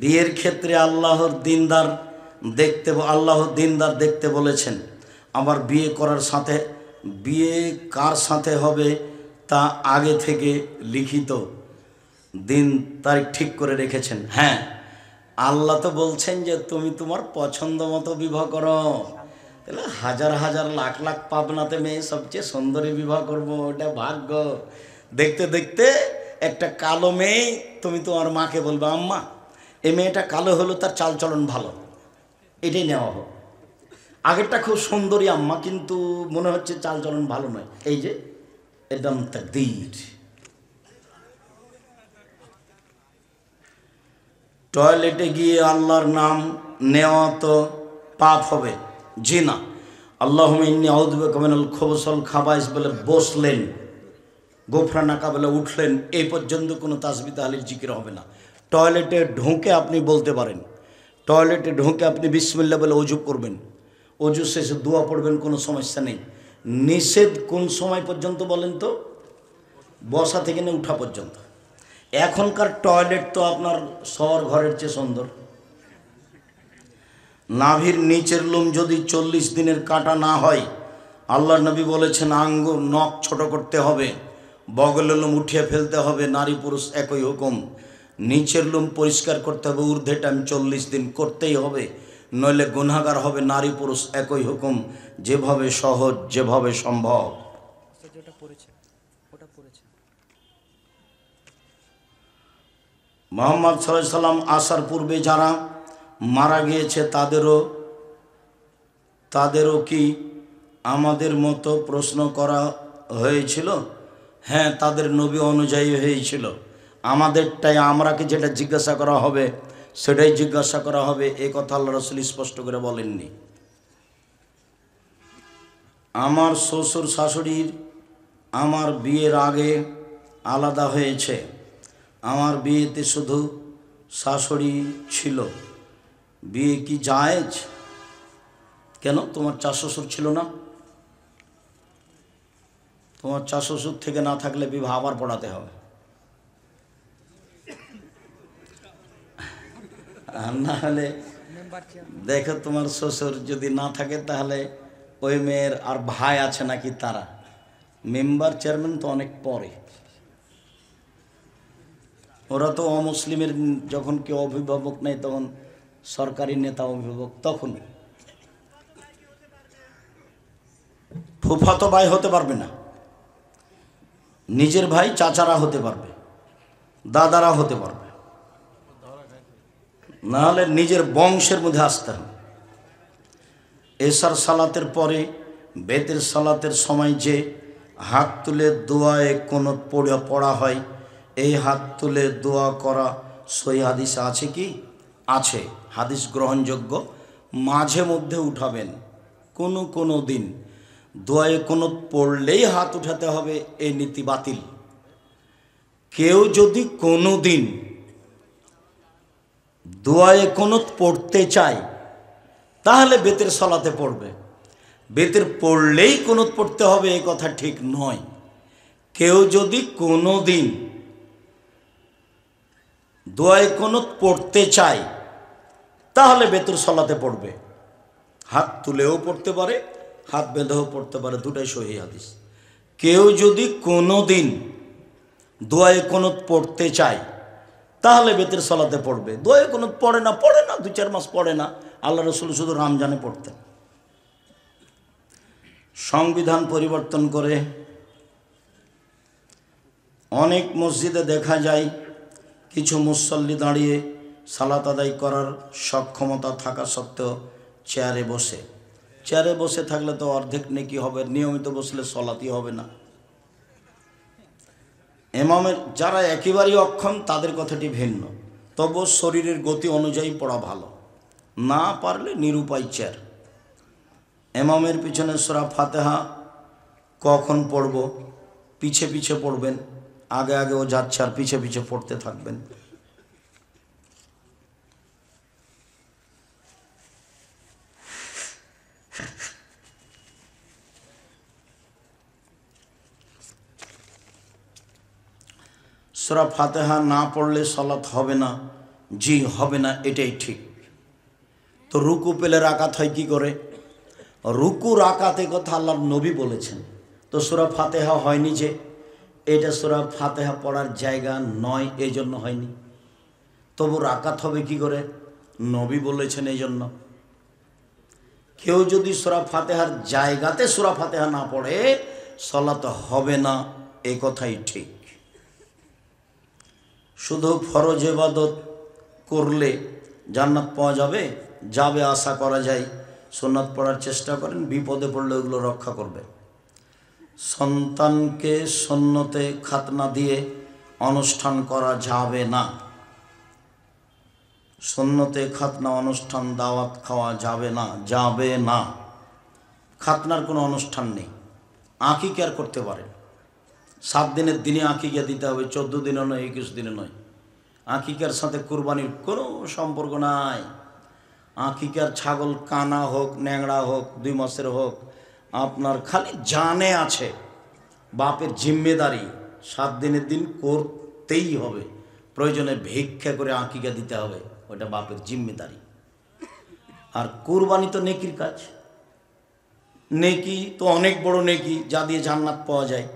বিয়ের ক্ষেত্রে আল্লাহর দিনদার দেখতে বলেছেন। আবার বিয়ে করার সাথে, বিয়ে কার সাথে হবে তা আগে থেকে লিখিত দিন তারিখ ঠিক করে রেখেছেন। হ্যাঁ, আল্লাহ তো বলছেন যে তুমি তোমার পছন্দ মতো বিবাহ করো। তাহলে হাজার হাজার লাখ লাখ পাবনাতে মেয়ে সবচেয়ে সুন্দরী বিবাহ করবো, ওটা ভাগ্য। দেখতে দেখতে একটা কালো মেয়ে, তুমি তোমার মাকে বলবে, আম্মা এই মেয়েটা কালো হলো, তার চালচলন ভালো, এটাই নেওয়া হোক। আগেরটা খুব সুন্দরী আম্মা, কিন্তু মনে হচ্ছে চালচলন ভালো নয়, এই যে একদম তাকদীর। টয়লেটে গিয়ে আল্লাহর নাম নেওয়া তো পাপ হবে? জি না। আল্লাহুম্মা ইন্নী আউযু বিকা মিনাল খুবুসি ওয়াল খাবাইস বলে বসলেন, গোফরানাকা বলে উঠলেন, এই পর্যন্ত কোনো তাসবিহ তাহলিল জিকির হবে না। টয়লেটে ঢুকে আপনি বলতে পারেন, টয়লেটে ঢুকে আপনি বিসমিল্লাহ বলে ওযু করবেন, ওযু শেষে দোয়া পড়বেন, কোনো সমস্যা নেই। নিষেধ কোন সময় পর্যন্ত বলেন তো? বসা থেকে নিয়ে উঠা পর্যন্ত। এখনকার টয়লেট তো আপনার শহর ঘরের চেয়ে সুন্দর। নাভির নিচের লোম যদি 40 দিনের কাটা না হয়, আল্লাহর নবী বলেছেন আঙ্গুল নখ ছোট করতে হবে, বগলের লোম উঠিয়ে ফেলতে হবে, নারী পুরুষ একই হুকুম। নিচের লোম পরিষ্কার করতে হবে, ঊর্ধ্বে টাইম 40 দিন করতেই হবে, নইলে গুনাহগার হবে। নারী পুরুষ একই হুকুম, যেভাবে সহজ, যেভাবে সম্ভব। মুহাম্মদ সাল্লাল্লাহু আলাইহি সাল্লাম আসার পূর্বে যারা মারা গিয়েছে তাদেরও কি আমাদের মতো প্রশ্ন করা হয়েছিল? হ্যাঁ, তাদের নবী অনুযায়ী হয়েছিল। আমাদেরটাই আমরাকে যেটা জিজ্ঞাসা করা হবে সেটাই জিজ্ঞাসা করা হবে, এ কথা আল্লাহ রাসূল স্পষ্ট করে বলেননি। আমার শ্বশুর শাশুড়ির আমার বিয়ের আগে আলাদা হয়েছে। আমার বিয়েতে শুধু শাশুড়ি ছিল, বিয়ে কি জায়েজ? কেন, তোমার চার শ্বশুর ছিল না? তোমার চার শ্বশুর থেকে না থাকলে বিবাহ আবার পড়াতে হবে। আর না হলে দেখো, তোমার শ্বশুর যদি না থাকে তাহলে ওই মেয়ের আর ভাই আছে নাকি, তারা মেম্বার চেয়ারম্যান তো অনেক পরে। ওরা তো অমুসলিমের যখন কেউ অভিভাবক নেই তখন সরকারি নেতা অভিভাবক, তখন ফুফাতো ভাই হতে পারবে না, নিজের ভাই চাচারা হতে পারবে, দাদারা হতে পারবে, নাহলে নিজের বংশের মধ্যে আসতে হবে। এশার সালাতের পরে বেতের সালাতের সময় যে হাত তুলে দোয়ায়ে কুনুত পড়া হয়, এই হাত তুলে দোয়া করা সহি হাদিস আছে কি? আছে, হাদিস গ্রহণযোগ্য। মাঝে মধ্যে উঠাবেন, কোনো দিন দোয়ায়ে কুনুত পড়লেই হাত উঠাতে হবে, এই নীতি বাতিল। কেউ যদি কোনো দিন দোয়ায়ে কুনুত পড়তে চায় তাহলে বেতের সালাতে পড়বে, বেতের পড়লেই কুনুত পড়তে হবে এই কথা ঠিক নয়। কেউ যদি কোনো দিন দোয়ায়ে কুনুত পড়তে চায় তাহলে বেতের সালাতে পড়বে, হাত তুলেও পড়তে পারে, হাত বেঁধেও পড়তে পারে, দুটাই সহিহ হাদিস। কেউ যদি কোনো দিন দোয়ায়ে কুনুত পড়তে চায় তাহলে বেতের সালাতে পড়বে। দোয়ায়ে কুনুত পড়ে না 2-4 মাস পড়ে না, আল্লাহ রাসূল শুধু রমজানে পড়তেন। সংবিধান পরিবর্তন করে অনেক মসজিদে দেখা যায় কিছু মুসল্লি দাঁড়িয়ে সালাত আদায় করার সক্ষমতা থাকা সত্ত্বেও চেয়ারে বসে থাকলে তো অর্ধেক নেকি হবে, নিয়মিত বসলে সালাতই হবে না। ইমামের যারা একেবারেই অক্ষম তাদের কথাটি ভিন্ন, তবু শরীরের গতি অনুযায়ী পড়া ভালো, না পারলে নিরুপায় চেয়ার। ইমামের পিছনে সূরা ফাতিহা কখন পড়ব? পিছে পিছে পড়বেন, আগে ও যাচ্ছে আর পিছে পিছে পড়তে থাকবেন। সূরা ফাতিহা না পড়লে সালাত হবে না? জি হবে না, এটাই ঠিক। তো রুকু পেলে রাকাত হয় কি করে? রুকু রাকাতে কথা আল্লাহর নবী বলেছেন, তো সূরা ফাতিহা হয়নি যে, এটা সূরা ফাতিহা পড়ার জায়গা নয়, এই জন্য হয়নি। তবু রাকাত হবে কি করে? নবী বলেছেন এই জন্য। কেউ যদি সূরা ফাতিহার জায়গাতে সূরা ফাতিহা না পড়ে সালাত হবে না, এই কথাই ঠিক। শুধু ফরজ ইবাদত করলে জান্নাত পাওয়া যাবে আশা করা যায়। সুন্নাত পড়ার চেষ্টা করেন, বিপদে পড়লে ওগুলো রক্ষা করবে। সন্তানকে সুন্নতে খাতনা দিয়ে অনুষ্ঠান করা যাবে না। সুন্নতে খাতনা অনুষ্ঠান দাওয়াত খাওয়া যাবে না। খাতনার কোনো অনুষ্ঠান নেই। আকিকার করতে পারেন, 7 দিনের দিনে আকিকা দিতে হবে, 14 দিনে নয়, 21 দিনে নয়। আকিকার সাথে কুরবানির কোনো সম্পর্ক নাই। আকিকার ছাগল কানা হোক, ন্যাংড়া হোক, 2 মাসের হোক, আপনার খালি জানে আছে, বাপের জিম্মেদারি 7 দিনের দিন করতেই হবে। প্রয়োজনে ভিক্ষা করে আকিকা দিতে হবে, ওটা বাপের জিম্মেদারি। আর কুরবানি তো নেকির কাজ, নেকি তো অনেক বড় নেকি, যা দিয়ে জান্নাত পাওয়া যায়।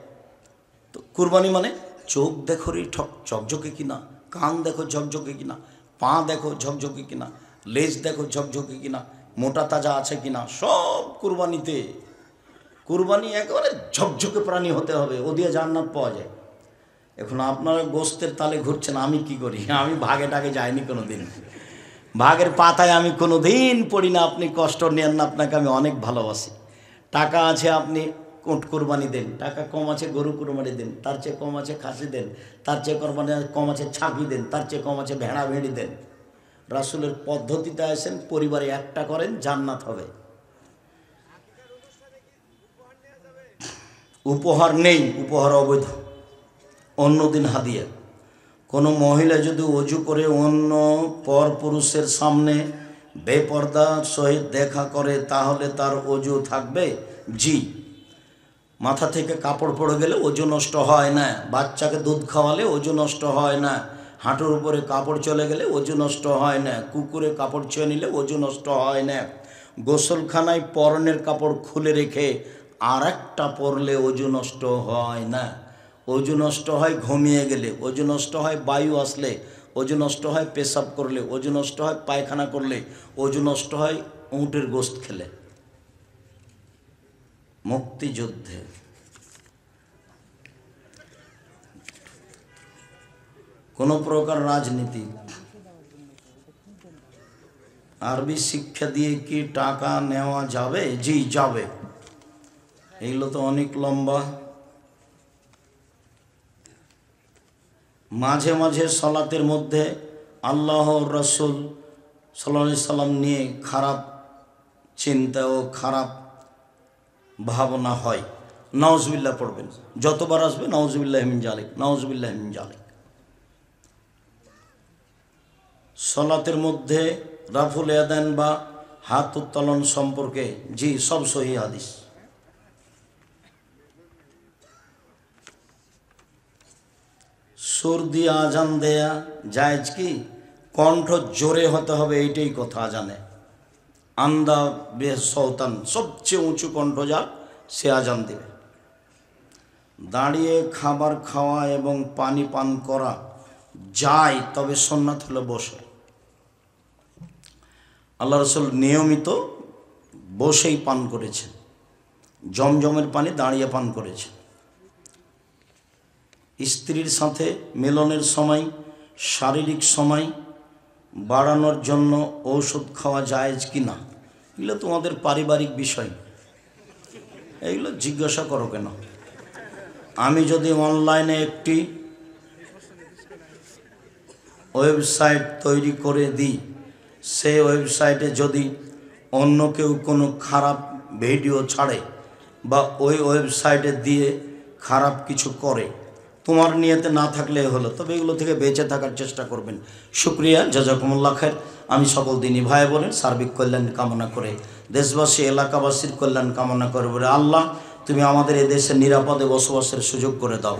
তো কুরবানি মানে চোখ দেখো রে ঝকঝকে কিনা, কান দেখো ঝকঝকে কিনা, পা দেখো ঝকঝকে কিনা, লেজ দেখো ঝকঝকে কিনা, মোটা তাজা আছে কিনা, সব কুরবানিতে। কুরবানি একেবারে ঝকঝকে প্রাণী হতে হবে, ও দিয়ে জান্নাত পাওয়া যায়। এখন আপনারা গোস্তের তালে ঘুরছেন, আমি কি করি? আমি ভাগে টাগে যাইনি কোনো দিন, ভাগের পাতায় আমি কোনো দিন পড়ি না। আপনি কষ্ট নেন না, আপনাকে আমি অনেক ভালোবাসি। টাকা আছে আপনি কোট কোরবানি দেন, টাকা কম আছে গরু কোরবানি দেন, তার চেয়ে কম আছে খাসি দেন, তার চেয়ে কম আছে ছাগি দেন, তার চেয়ে কম আছে ভেড়া ভেড়ি দেন। রাসূলের পদ্ধতিতে আসেন, পরিবারে একটা করেন, জান্নাত হবে। উপহার নেই, উপহার অবৈধ, অন্যদিন হাদিয়া। কোনো মহিলা যদি অজু করে অন্য পর পুরুষের সামনে বেপর্দার সহিত দেখা করে তাহলে তার অজু থাকবে? জি। মাথা থেকে কাপড় পড়ে গেলে অজু নষ্ট হয় না, বাচ্চাকে দুধ খাওয়ালে অজু নষ্ট হয় না, হাঁটুর উপরে কাপড় চলে গেলে অজু নষ্ট হয় না, কুকুরে কাপড় ছুঁয়ে নিলে অজু নষ্ট হয় না, গোসলখানায় পরনের কাপড় খুলে রেখে আর একটা পরলে অজু নষ্ট হয় না। অজু নষ্ট হয় ঘুমিয়ে গেলে, অজু নষ্ট হয় বায়ু আসলে, অজু নষ্ট হয় পেশাব করলে, অজু নষ্ট হয় পায়খানা করলে, অজু নষ্ট হয় উটের গোশত খেলে। মুক্তিযুদ্ধে কোনো প্রকার রাজনীতি, আরবি শিক্ষা দিয়ে কি টাকা নেওয়া যাবে? জি যাবে। এগুলো তো অনেক লম্বা। মাঝে মাঝে সালাতের মধ্যে আল্লাহ রাসূল সাল্লাল্লাহু আলাইহি সাল্লাম নিয়ে খারাপ চিন্তা ও খারাপ ভাবনা হয়, নাউজুবিল্লাহ পড়বেন, যতবার আসবে নাউজুবিল্লাহ মিন জালিক, নাউজুবিল্লাহ মিন জালিক। সালাতের মধ্যে রাফুল ইয়াদান বা হাত উত্তোলন সম্পর্কে জি সব সহিহ হাদিস। সুর দিয়ে আজান দেয়া জায়েজ কি? কণ্ঠ জোরে হতে হবে, এইটাই কথা আজানে। আন্দা বে সৌতান, সবচেয়ে উঁচু কণ্ঠ যার সে আজান দেবে। দাঁড়িয়ে খাবার খাওয়া এবং পানি পান করা যায়, তবে সুন্নাত হলো বসে। আল্লাহ রাসূল নিয়মিত বসেই পান করেছেন, জমজমের পানি দাঁড়িয়ে পান করেছেন। স্ত্রীর সাথে মিলনের সময় শারীরিক সময় বাড়ানোর জন্য ঔষধ খাওয়া জায়েজ কি না? এগুলো তোমাদের পারিবারিক বিষয়, এগুলো জিজ্ঞাসা করো কেন? আমি যদি অনলাইনে একটি ওয়েবসাইট তৈরি করে দিই, সেই ওয়েবসাইটে যদি অন্য কেউ কোনো খারাপ ভিডিও ছাড়ে বা ওই ওয়েবসাইটে দিয়ে খারাপ কিছু করে, তোমার নিয়তে না থাকলে হলো, তবে এগুলো থেকে বেঁচে থাকার চেষ্টা করবেন। শুকরিয়া, জাযাকুমুল্লাহ খায়ের। আমি সকল দিনী ভাই বোনের সার্বিক কল্যাণ কামনা করে, দেশবাসী এলাকাবাসীর কল্যাণ কামনা করে বলে, আল্লাহ তুমি আমাদের এ দেশে নিরাপদে বসবাসের সুযোগ করে দাও।